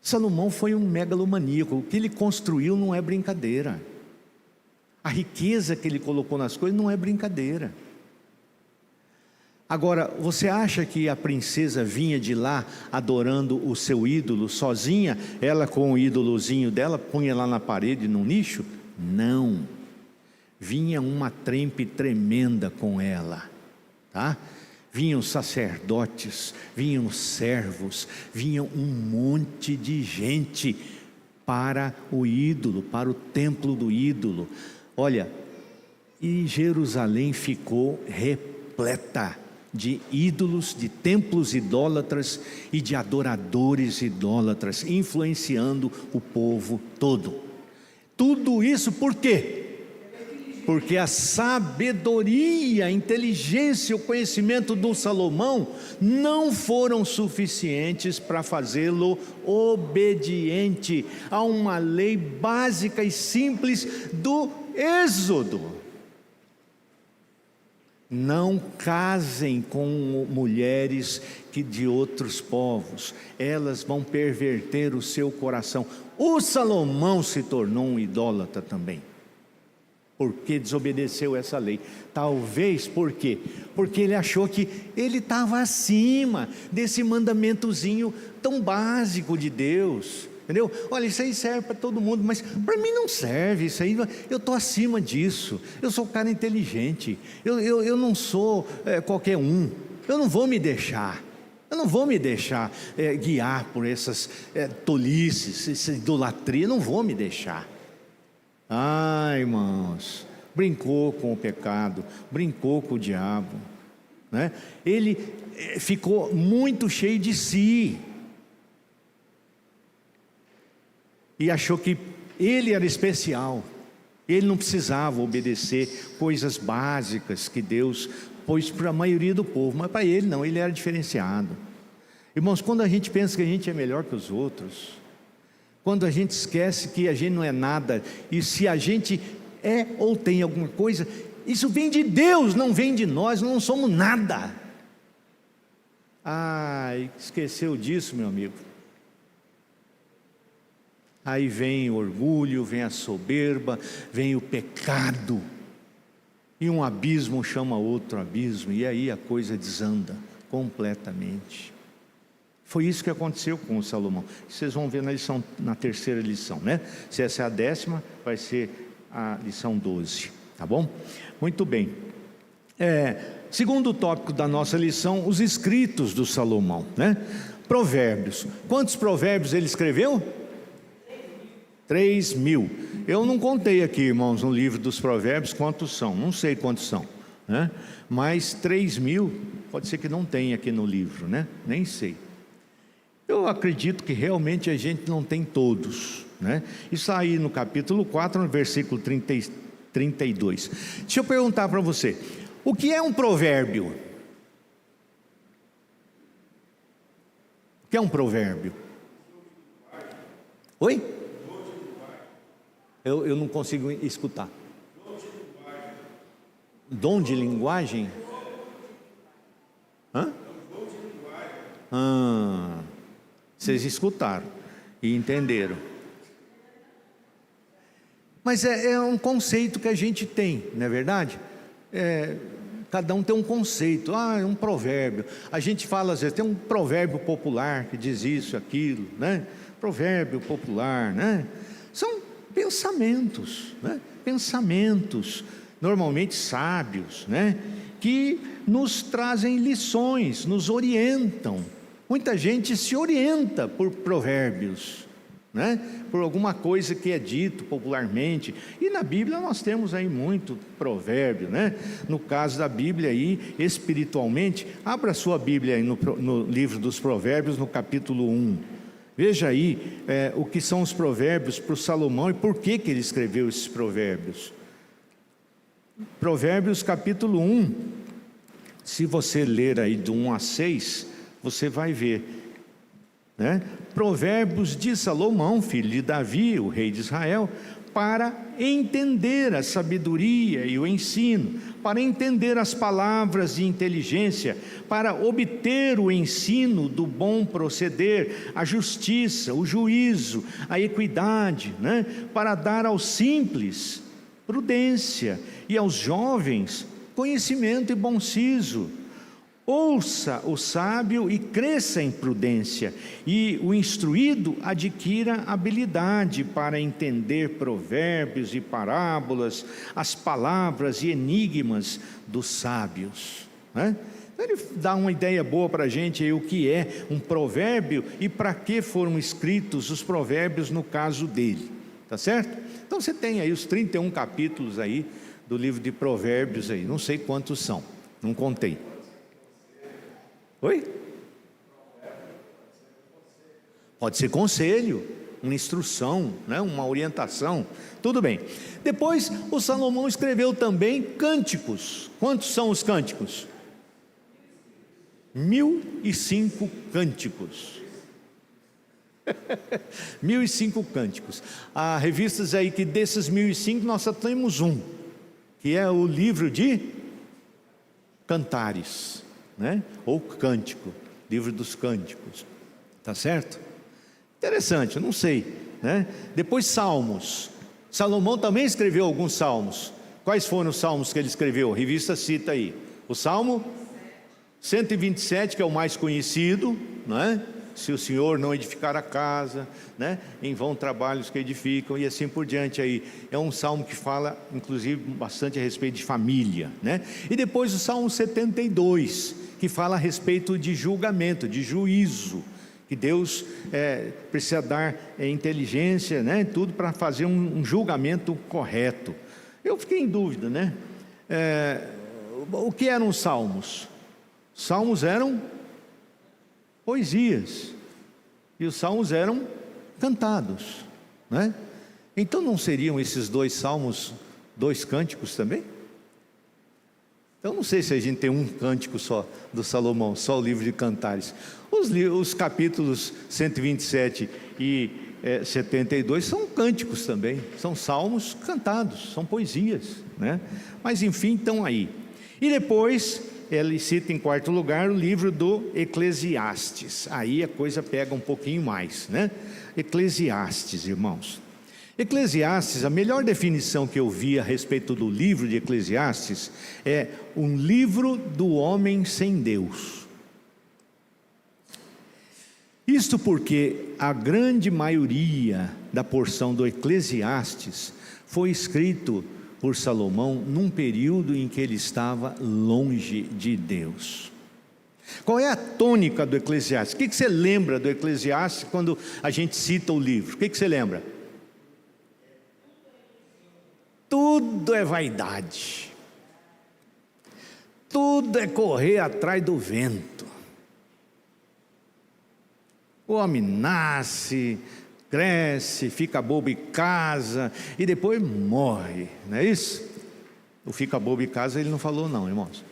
Salomão foi um megalomaníaco. O que ele construiu não é brincadeira. A riqueza que ele colocou nas coisas não é brincadeira. Agora, você acha que a princesa vinha de lá adorando o seu ídolo sozinha? Ela com o ídolozinho dela, punha lá na parede, no nicho? Não. Vinha uma trempe tremenda com ela, tá? Vinham sacerdotes, vinham servos, vinham um monte de gente para o ídolo, para o templo do ídolo. Olha, e Jerusalém ficou repleta de ídolos, de templos idólatras e de adoradores idólatras, influenciando o povo todo. Tudo isso por quê? Porque a sabedoria, a inteligência, o conhecimento do Salomão não foram suficientes para fazê-lo obediente a uma lei básica e simples do Êxodo. Não casem com mulheres de outros povos, elas vão perverter o seu coração. O Salomão se tornou um idólatra também, porque desobedeceu essa lei. Talvez por quê? Porque ele achou que ele estava acima desse mandamentozinho tão básico de Deus. Entendeu? Olha, isso aí serve para todo mundo, mas para mim não serve. Isso aí, eu estou acima disso. Eu sou um cara inteligente. Eu não sou qualquer um. Eu não vou me deixar. Eu não vou me deixar guiar por essas tolices, essa idolatria. Eu não vou me deixar. Irmãos, brincou com o pecado, brincou com o diabo, né? Ele ficou muito cheio de si. E achou que ele era especial, ele não precisava obedecer coisas básicas que Deus pôs para a maioria do povo, mas para ele não, ele era diferenciado. Irmãos, quando a gente pensa que a gente é melhor que os outros, quando a gente esquece que a gente não é nada, e se a gente é ou tem alguma coisa, isso vem de Deus, não vem de nós, não somos nada. Esqueceu disso, meu amigo? Aí vem o orgulho, vem a soberba, vem o pecado, e um abismo chama outro abismo, e aí a coisa desanda completamente. Foi isso que aconteceu com o Salomão. Vocês vão ver na terceira lição, né? Se essa é a 10ª, vai ser a lição 12, tá bom? Muito bem. Segundo tópico da nossa lição, os escritos do Salomão, né? Provérbios. Quantos provérbios ele escreveu? 3.000. Eu não contei aqui, irmãos, no livro dos provérbios quantos são, não sei quantos são, né? Mas 3.000, pode ser que não tenha aqui no livro, né? Nem sei. Eu acredito que realmente a gente não tem todos, né? Isso aí no capítulo 4, no versículo 32. Deixa eu perguntar para você, o que é um provérbio? O que é um provérbio? Oi? Eu não consigo escutar. Dom de linguagem? Vocês escutaram e entenderam. Mas é um conceito que a gente tem, não é verdade? Cada um tem um conceito, é um provérbio. A gente fala às vezes, tem um provérbio popular que diz isso, aquilo, né? Provérbio popular, né? São pensamentos, né? Pensamentos, normalmente sábios, né? Que nos trazem lições, nos orientam. Muita gente se orienta por provérbios, né? Por alguma coisa que é dito popularmente. E na Bíblia nós temos aí muito provérbio, né? No caso da Bíblia aí, espiritualmente, abra sua Bíblia aí no livro dos Provérbios, no capítulo 1. Veja aí o que são os provérbios para o Salomão e por que ele escreveu esses provérbios. Provérbios capítulo 1, se você ler aí do 1 a 6, você vai ver, né? Provérbios de Salomão, filho de Davi, o rei de Israel, para entender a sabedoria e o ensino, para entender as palavras de inteligência, para obter o ensino do bom proceder, a justiça, o juízo, a equidade, né? Para dar aos simples prudência e aos jovens conhecimento e bom siso. Ouça o sábio e cresça em prudência, e o instruído adquira habilidade para entender provérbios e parábolas, as palavras e enigmas dos sábios, né? Então ele dá uma ideia boa para a gente aí o que é um provérbio e para que foram escritos os provérbios no caso dele, tá certo? Então você tem aí os 31 capítulos aí do livro de Provérbios aí, não sei quantos são, não contei. Oi? Pode ser conselho, uma instrução, né? Uma orientação, tudo bem. Depois o Salomão escreveu também cânticos. Quantos são os cânticos? 1005 cânticos. 1005 cânticos. Há revistas aí que desses 1005 nós só temos um, que é o livro de Cantares, né? Ou Cântico, livro dos Cânticos, tá certo? Interessante, eu não sei, né? Depois Salmos. Salomão também escreveu alguns salmos. Quais foram os salmos que ele escreveu? A revista cita aí. O Salmo 127, que é o mais conhecido, né? Se o Senhor não edificar a casa, né? Em vão trabalhos que edificam, e assim por diante aí. É um salmo que fala, inclusive, bastante a respeito de família, né? E depois o Salmo 72, que fala a respeito de julgamento, de juízo, que Deus precisa dar inteligência, né? Tudo para fazer um julgamento correto. Eu fiquei em dúvida, né? O que eram os salmos? Salmos eram poesias, e os salmos eram cantados, né? Então não seriam esses dois salmos dois cânticos também? Então não sei se a gente tem um cântico só do Salomão, só o livro de Cantares. Os capítulos 127 e 72 são cânticos também, são salmos cantados, são poesias, né? Mas enfim, estão aí. E depois ele cita em quarto lugar o livro do Eclesiastes. Aí a coisa pega um pouquinho mais, né? Eclesiastes, irmãos. Eclesiastes, a melhor definição que eu vi a respeito do livro de Eclesiastes é um livro do homem sem Deus. Isto porque a grande maioria da porção do Eclesiastes foi escrito por Salomão num período em que ele estava longe de Deus. Qual é a tônica do Eclesiastes? O que você lembra do Eclesiastes quando a gente cita o livro? O que você lembra? Tudo é vaidade, tudo é correr atrás do vento. O homem nasce, cresce, fica bobo em casa e depois morre, não é isso? O fica bobo em casa ele não falou não, irmãos.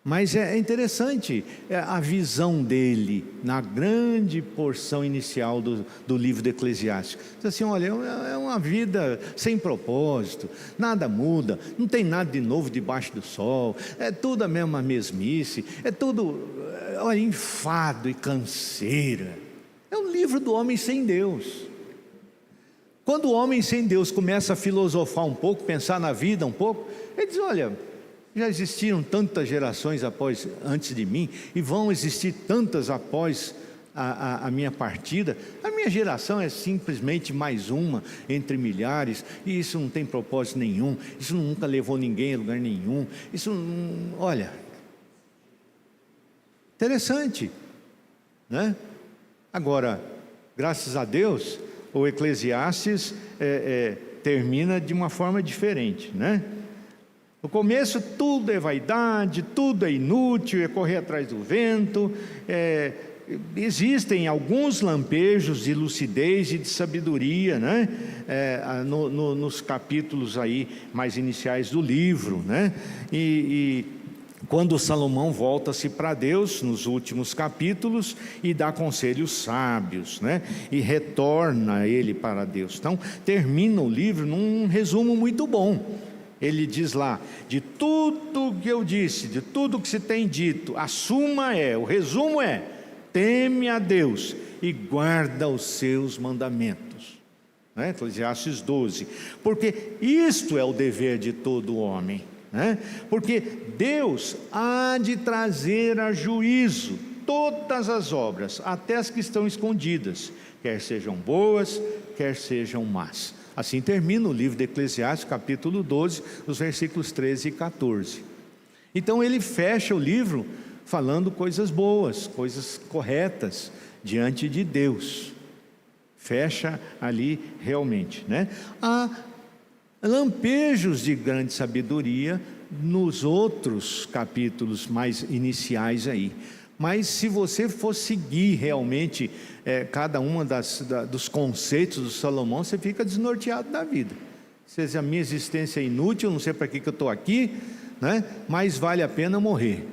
Mas é interessante a visão dele na grande porção inicial do livro do Eclesiastes. Diz assim, olha, é uma vida sem propósito, nada muda, não tem nada de novo debaixo do sol, é tudo a mesma mesmice, é tudo enfado e canseira. É um livro do homem sem Deus. Quando o homem sem Deus começa a filosofar um pouco, pensar na vida um pouco, ele diz: olha, já existiram tantas gerações antes de mim, e vão existir tantas após a minha partida. A minha geração é simplesmente mais uma entre milhares, e isso não tem propósito nenhum, isso nunca levou ninguém a lugar nenhum, isso não... Olha, interessante, né? Agora, graças a Deus, o Eclesiastes termina de uma forma diferente, né? No começo tudo é vaidade, tudo é inútil, é correr atrás do vento. Existem alguns lampejos de lucidez e de sabedoria, né? Nos capítulos aí mais iniciais do livro, né? E quando Salomão volta-se para Deus nos últimos capítulos e dá conselhos sábios, né? E retorna ele para Deus. Então termina o livro num resumo muito bom. Ele diz lá: de tudo que eu disse, de tudo que se tem dito, o resumo é: teme a Deus e guarda os seus mandamentos, né? Eclesiastes 12, porque isto é o dever de todo homem, né? Porque Deus há de trazer a juízo todas as obras, até as que estão escondidas, quer sejam boas, quer sejam más. Assim termina o livro de Eclesiastes, capítulo 12, os versículos 13 e 14. Então ele fecha o livro falando coisas boas, coisas corretas diante de Deus. Fecha ali realmente, né? Há lampejos de grande sabedoria nos outros capítulos mais iniciais aí. Mas se você for seguir realmente cada uma dos conceitos do Salomão, você fica desnorteado da vida. Você diz: a minha existência é inútil, não sei para que eu estou aqui, né? Mas vale a pena morrer.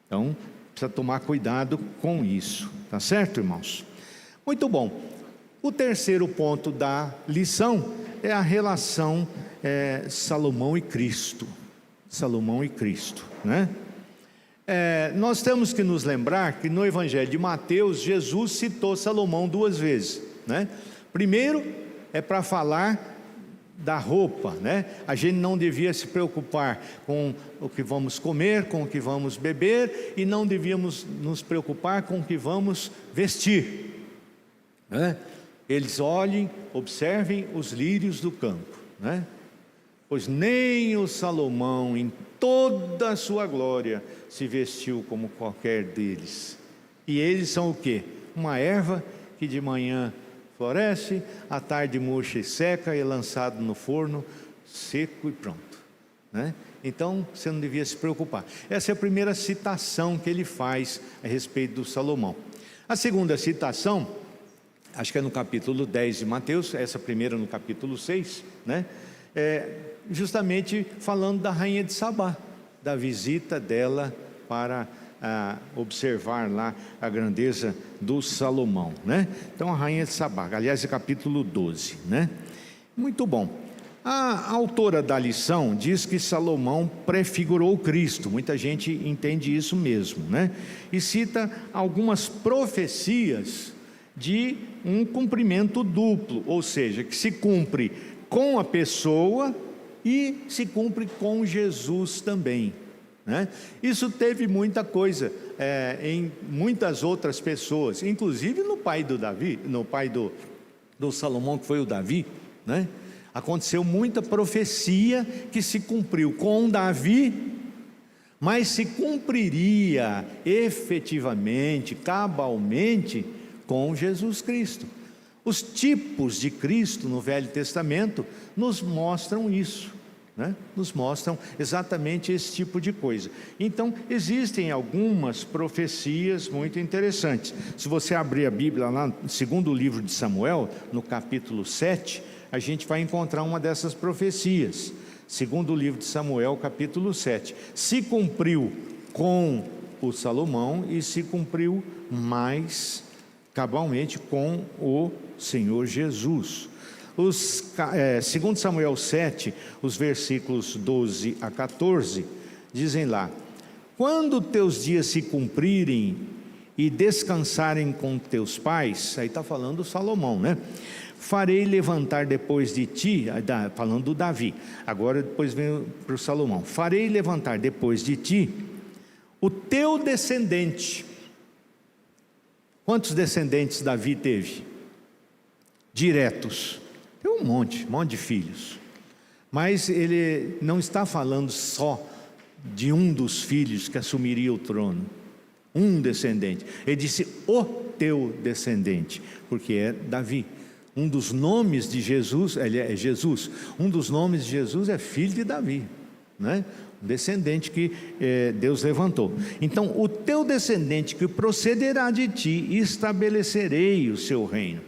Então, precisa tomar cuidado com isso, tá certo, irmãos? Muito bom. O terceiro ponto da lição é a relação Salomão e Cristo. Salomão e Cristo, né? Nós temos que nos lembrar que no Evangelho de Mateus, Jesus citou Salomão 2 vezes, né? Primeiro é para falar da roupa, né? A gente não devia se preocupar com o que vamos comer, com o que vamos beber, e não devíamos nos preocupar com o que vamos vestir, né? Eles olhem, observem os lírios do campo, né? Pois nem o Salomão, em toda a sua glória, se vestiu como qualquer deles. E eles são o quê? Uma erva que de manhã floresce, à tarde murcha e seca, e é lançado no forno, seco e pronto, né? Então você não devia se preocupar. Essa é a primeira citação que ele faz a respeito do Salomão. A segunda citação, acho que é no capítulo 10 de Mateus, essa primeira no capítulo 6, né? Justamente falando da rainha de Sabá, da visita dela para observar lá a grandeza do Salomão, né? Então a rainha de Sabá, aliás é capítulo 12, né? Muito bom. A autora da lição diz que Salomão prefigurou Cristo. Muita gente entende isso mesmo, né? E cita algumas profecias de um cumprimento duplo, ou seja, que se cumpre com a pessoa e se cumpre com Jesus também, né? Isso teve muita coisa em muitas outras pessoas, inclusive no pai do Davi, no pai do Salomão, que foi o Davi, né? Aconteceu muita profecia que se cumpriu com Davi, mas se cumpriria efetivamente, cabalmente, com Jesus Cristo. Os tipos de Cristo no Velho Testamento nos mostram isso, né? Nos mostram exatamente esse tipo de coisa. Então existem algumas profecias muito interessantes. Se você abrir a Bíblia lá no segundo livro de Samuel, no capítulo 7, a gente vai encontrar uma dessas profecias. Segundo livro de Samuel, capítulo 7. Se cumpriu com o Salomão e se cumpriu mais cabalmente com o Senhor Jesus. Segundo Samuel 7, os versículos 12 a 14, dizem lá: quando teus dias se cumprirem e descansarem com teus pais, aí está falando Salomão, né? Farei levantar depois de ti, falando do Davi, agora depois vem para o Salomão, farei levantar depois de ti o teu descendente. Quantos descendentes Davi teve? Diretos, tem um monte de filhos, mas ele não está falando só de um dos filhos que assumiria o trono, um descendente, ele disse o teu descendente, porque é Davi. Um dos nomes de Jesus, ele é Jesus, um dos nomes de Jesus é filho de Davi, né? Descendente que Deus levantou. Então, o teu descendente que procederá de ti, estabelecerei o seu reino.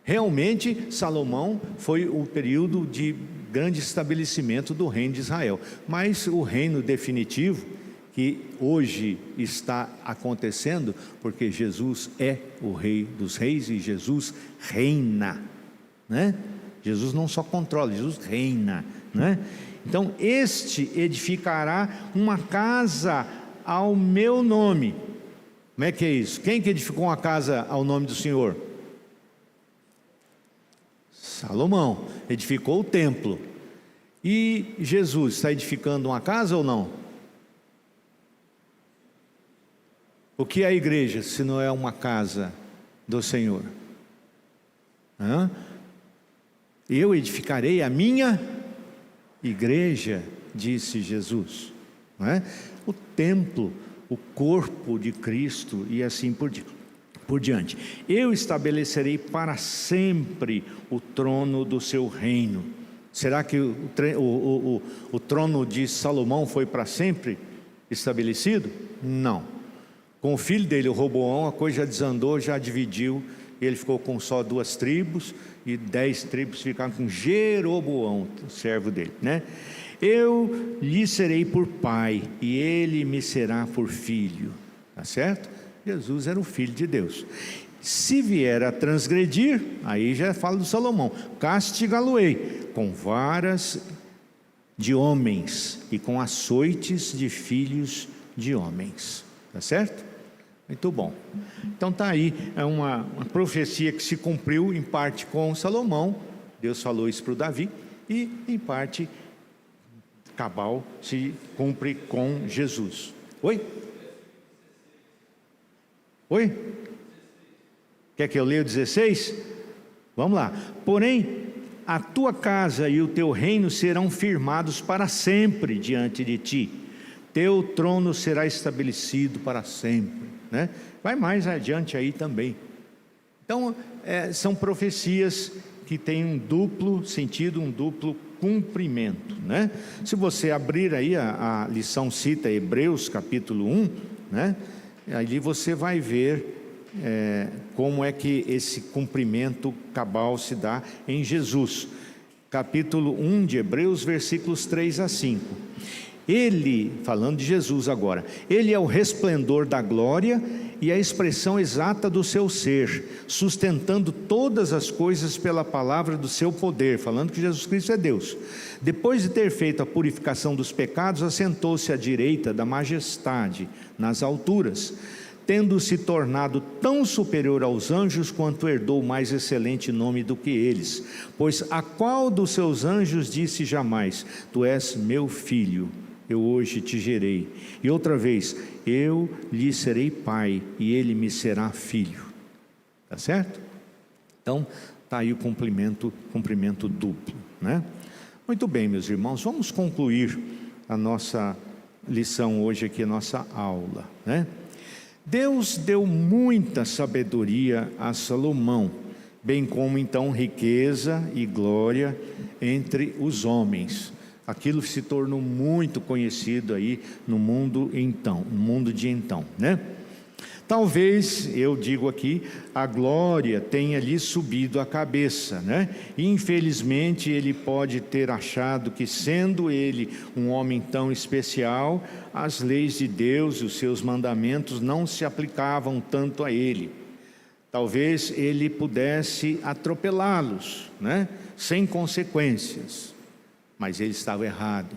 Realmente, Salomão foi o período de grande estabelecimento do reino de Israel, mas o reino definitivo, que hoje está acontecendo, porque Jesus é o Rei dos Reis e Jesus reina, né? Jesus não só controla, Jesus reina, né? Então, este edificará uma casa ao meu nome. Como é que é isso? Quem que edificou uma casa ao nome do Senhor? Salomão edificou o templo. E Jesus está edificando uma casa ou não? O que é a igreja se não é uma casa do Senhor? Eu edificarei a minha igreja, disse Jesus, não é? O templo, o corpo de Cristo e assim por diante. Eu estabelecerei para sempre o trono do seu reino. Será que o trono de Salomão foi para sempre estabelecido? Não. Com o filho dele, o Roboão, a coisa já desandou, já dividiu, e ele ficou com só 2 tribos, e 10 tribos ficaram com Jeroboão, o servo dele, né? Eu lhe serei por pai, e ele me será por filho, tá certo? Jesus era o filho de Deus. Se vier a transgredir, aí já fala do Salomão, castigá-lo-ei com varas de homens e com açoites de filhos de homens, tá certo? Muito bom. Então está aí, é uma profecia que se cumpriu em parte com Salomão, Deus falou isso para o Davi, e em parte cabal se cumpre com Jesus. Oi? Quer que eu leia o 16? Vamos lá. Porém, a tua casa e o teu reino serão firmados para sempre diante de ti, teu trono será estabelecido para sempre, né? Vai mais adiante aí também. Então, são profecias que têm um duplo sentido, um duplo cumprimento, né? Se você abrir aí, a lição cita Hebreus capítulo 1, né? Ali você vai ver como é que esse cumprimento cabal se dá em Jesus. Capítulo 1 de Hebreus, versículos 3 a 5. Ele, falando de Jesus agora, ele é o resplendor da glória e a expressão exata do seu ser, sustentando todas as coisas pela palavra do seu poder, falando que Jesus Cristo é Deus. Depois de ter feito a purificação dos pecados, assentou-se à direita da majestade nas alturas, tendo se tornado tão superior aos anjos quanto herdou mais excelente nome do que eles. Pois a qual dos seus anjos disse jamais: tu és meu filho, eu hoje te gerei. E outra vez: eu lhe serei pai e ele me será filho. Tá certo? Então está aí o cumprimento duplo, né? Muito bem, meus irmãos, vamos concluir a nossa lição hoje aqui, a nossa aula, né? Deus deu muita sabedoria a Salomão, bem como então riqueza e glória entre os homens. Aquilo se tornou muito conhecido aí no mundo de então, né? Talvez, eu digo aqui, a glória tenha lhe subido a cabeça, né? Infelizmente, ele pode ter achado que, sendo ele um homem tão especial, as leis de Deus e os seus mandamentos não se aplicavam tanto a ele. Talvez ele pudesse atropelá-los, né? Sem consequências. Mas ele estava errado,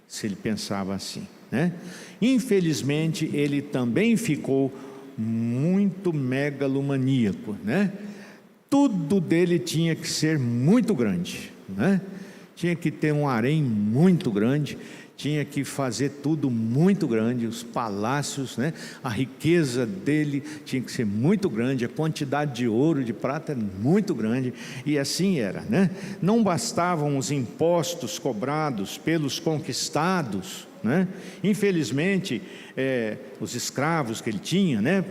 se ele pensava assim, né? Infelizmente, ele também ficou muito megalomaníaco, né? Tudo dele tinha que ser muito grande, né? Tinha que ter um harém muito grande, tinha que fazer tudo muito grande, os palácios, né? A riqueza dele tinha que ser muito grande, a quantidade de ouro, de prata muito grande, e assim era, né? Não bastavam os impostos cobrados pelos conquistados, né? Infelizmente, os escravos que ele tinha, né?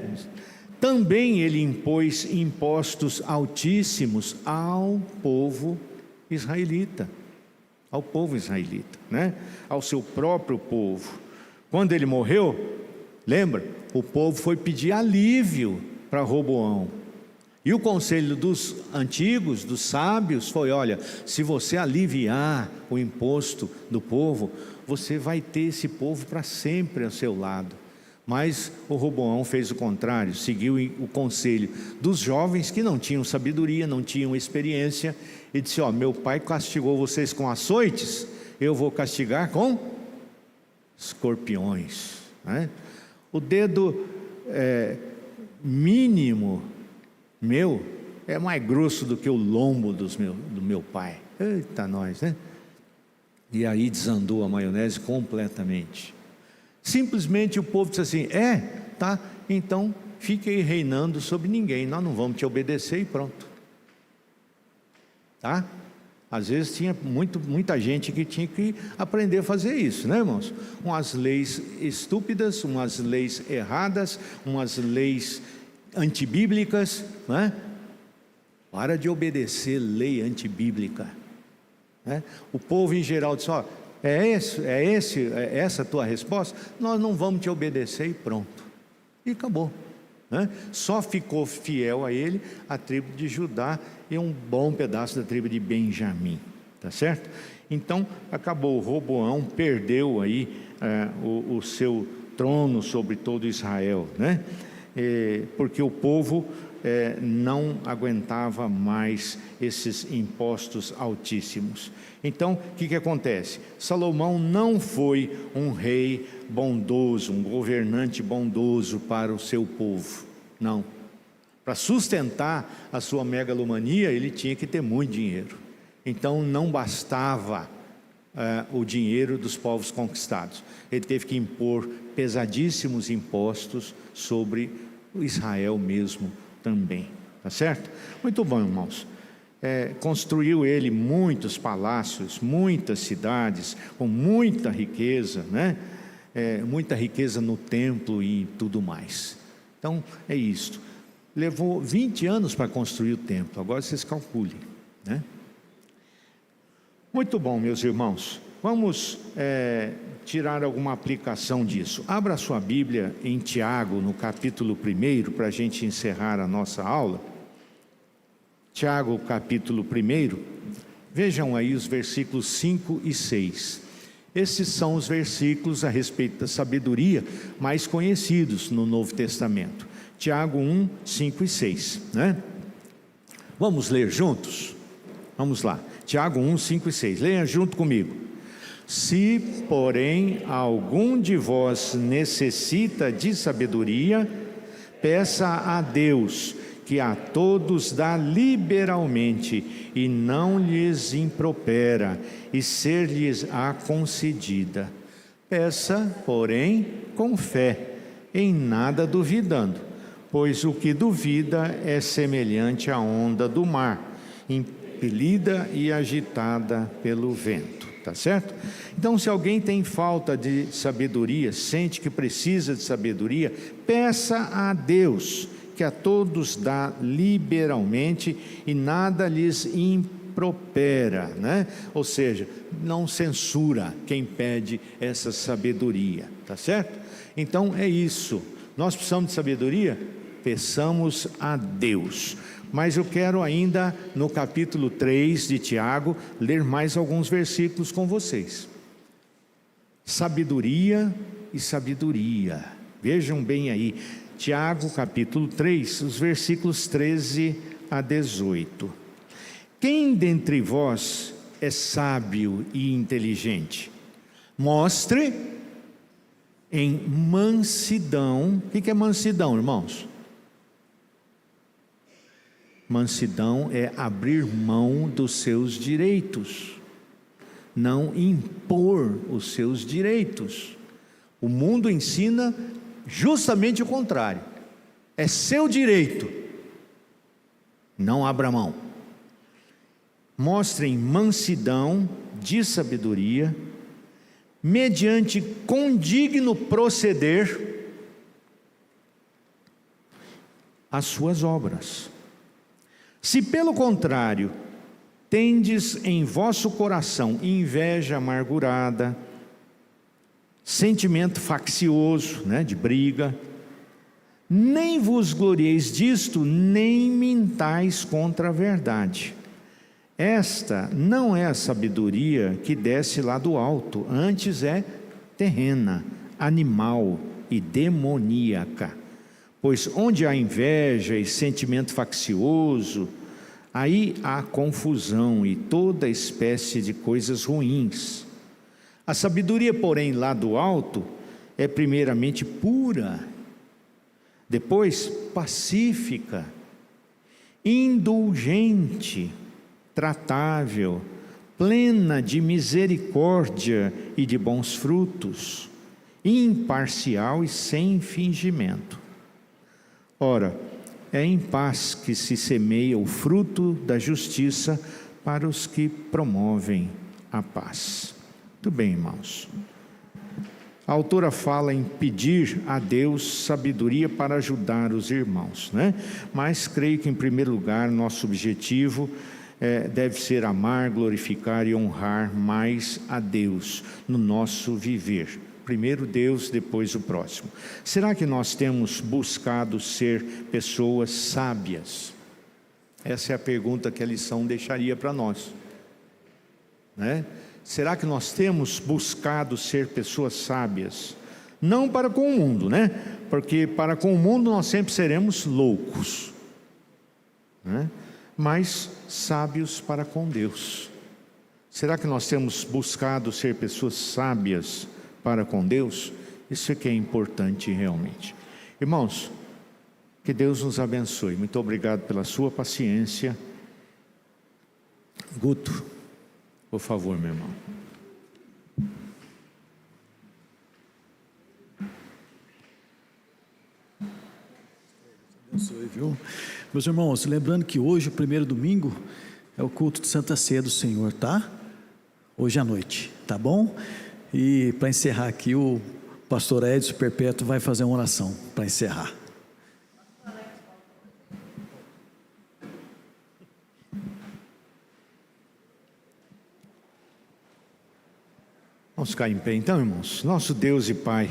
Também ele impôs impostos altíssimos ao povo israelita. Ao povo israelita, né? Ao seu próprio povo. Quando ele morreu, lembra? O povo foi pedir alívio para Roboão. E o conselho dos antigos, dos sábios, foi: olha, se você aliviar o imposto do povo, você vai ter esse povo para sempre ao seu lado. Mas o Roboão fez o contrário, seguiu o conselho dos jovens que não tinham sabedoria, não tinham experiência, e disse: ó, meu pai castigou vocês com açoites, eu vou castigar com escorpiões, né? O dedo mínimo meu é mais grosso do que o lombo do meu pai. Eita nós, né? E aí desandou a maionese completamente. Simplesmente o povo disse assim: tá, então fique aí reinando sobre ninguém, nós não vamos te obedecer, e pronto. Tá? Às vezes tinha muita gente que tinha que aprender a fazer isso, né, irmãos? Umas leis estúpidas, umas leis erradas, umas leis antibíblicas, né? Para de obedecer lei antibíblica, né? O povo em geral disse: ó, essa a tua resposta? Nós não vamos te obedecer, e pronto. E acabou, né? Só ficou fiel a ele a tribo de Judá e um bom pedaço da tribo de Benjamim, tá certo? Então acabou. Roboão perdeu aí o seu trono sobre todo Israel, né? Porque o povo não aguentava mais esses impostos altíssimos. Então o que acontece? Salomão não foi um rei bondoso, um governante bondoso para o seu povo, não. Para sustentar a sua megalomania, ele tinha que ter muito dinheiro. Então não bastava o dinheiro dos povos conquistados, ele teve que impor pesadíssimos impostos sobre Israel mesmo também, tá certo? Muito bom, irmãos. Construiu ele muitos palácios, muitas cidades, com muita riqueza, né? Muita riqueza no templo e tudo mais. Então é isto. Levou 20 anos para construir o templo, agora vocês calculem, né? Muito bom, meus irmãos. Vamos tirar alguma aplicação disso. Abra sua Bíblia em Tiago, no capítulo 1, para a gente encerrar a nossa aula. Tiago, capítulo 1, vejam aí os versículos 5 e 6. Esses são os versículos a respeito da sabedoria mais conhecidos no Novo Testamento. Tiago 1, 5 e 6, né? Vamos ler juntos? Vamos lá. Tiago 1, 5 e 6. Leia junto comigo. Se, porém, algum de vós necessita de sabedoria, peça a Deus, que a todos dá liberalmente, e não lhes impropera, e ser-lhes-á concedida. Peça, porém, com fé, em nada duvidando, pois o que duvida é semelhante à onda do mar, impelida e agitada pelo vento. Tá certo? Então, se alguém tem falta de sabedoria, sente que precisa de sabedoria, peça a Deus, que a todos dá liberalmente e nada lhes impropera, né? Ou seja, não censura quem pede essa sabedoria, tá certo? Então é isso. Nós precisamos de sabedoria? Peçamos a Deus. Mas eu quero ainda, no capítulo 3 de Tiago, ler mais alguns versículos com vocês. Sabedoria e sabedoria. Vejam bem aí, Tiago, capítulo 3, os versículos 13 a 18. Quem dentre vós é sábio e inteligente? Mostre em mansidão. O que é mansidão, irmãos? Mansidão é abrir mão dos seus direitos, não impor os seus direitos. O mundo ensina justamente o contrário. É seu direito, não abra mão. Mostrem mansidão de sabedoria, mediante condigno proceder, as suas obras. Se pelo contrário, tendes em vosso coração inveja amargurada, sentimento faccioso, de briga, nem vos glorieis disto, nem mintais contra a verdade. Esta não é a sabedoria que desce lá do alto, antes é terrena, animal e demoníaca. Pois onde há inveja e sentimento faccioso, aí há confusão e toda espécie de coisas ruins. A sabedoria, porém, lá do alto, é primeiramente pura, depois pacífica, indulgente, tratável, plena de misericórdia e de bons frutos, imparcial e sem fingimento. Ora, é em paz que se semeia o fruto da justiça para os que promovem a paz. Muito bem, irmãos. A autora fala em pedir a Deus sabedoria para ajudar os irmãos, Mas creio que, em primeiro lugar, nosso objetivo deve ser amar, glorificar e honrar mais a Deus no nosso viver. Primeiro Deus, depois o próximo. Será que nós temos buscado ser pessoas sábias? Essa é a pergunta que a lição deixaria para nós, Será que nós temos buscado ser pessoas sábias? Não para com o mundo, Porque para com o mundo nós sempre seremos loucos, Mas sábios para com Deus. Será que nós temos buscado ser pessoas sábias para com Deus? Isso é que é importante realmente. Irmãos, que Deus nos abençoe. Muito obrigado pela sua paciência. Guto, por favor, meu irmão. Abençoe, viu? Meus irmãos, lembrando que hoje, o primeiro domingo, é o culto de Santa Ceia do Senhor, tá? Hoje à noite, tá bom? E para encerrar aqui, o pastor Edson Perpétuo vai fazer uma oração para encerrar. Vamos ficar em pé então, irmãos. Nosso Deus e Pai,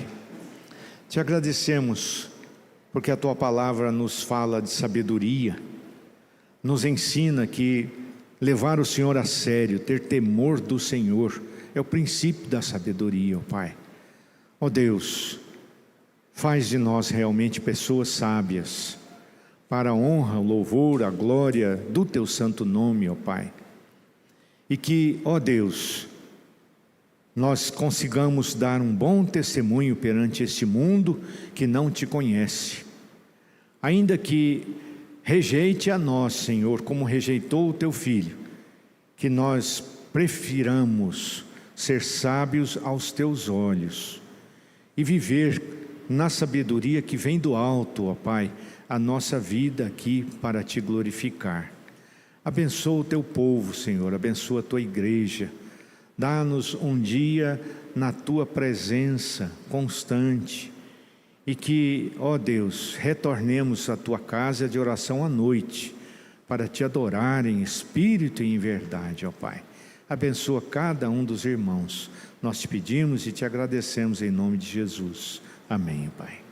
te agradecemos porque a Tua palavra nos fala de sabedoria, nos ensina que levar o Senhor a sério, ter temor do Senhor, é o princípio da sabedoria, ó Pai. Ó Deus, faz de nós realmente pessoas sábias, para a honra, o louvor, a glória do Teu santo nome, ó Pai. E que, ó Deus, nós consigamos dar um bom testemunho perante este mundo que não Te conhece. Ainda que rejeite a nós, Senhor, como rejeitou o Teu Filho, que nós prefiramos ser sábios aos Teus olhos e viver na sabedoria que vem do alto, ó Pai, a nossa vida aqui para Te glorificar. Abençoa o Teu povo, Senhor, abençoa a Tua igreja. Dá-nos um dia na Tua presença constante e que, ó Deus, retornemos à Tua casa de oração à noite para Te adorar em espírito e em verdade, ó Pai. Abençoa cada um dos irmãos. Nós Te pedimos e Te agradecemos em nome de Jesus. Amém, Pai.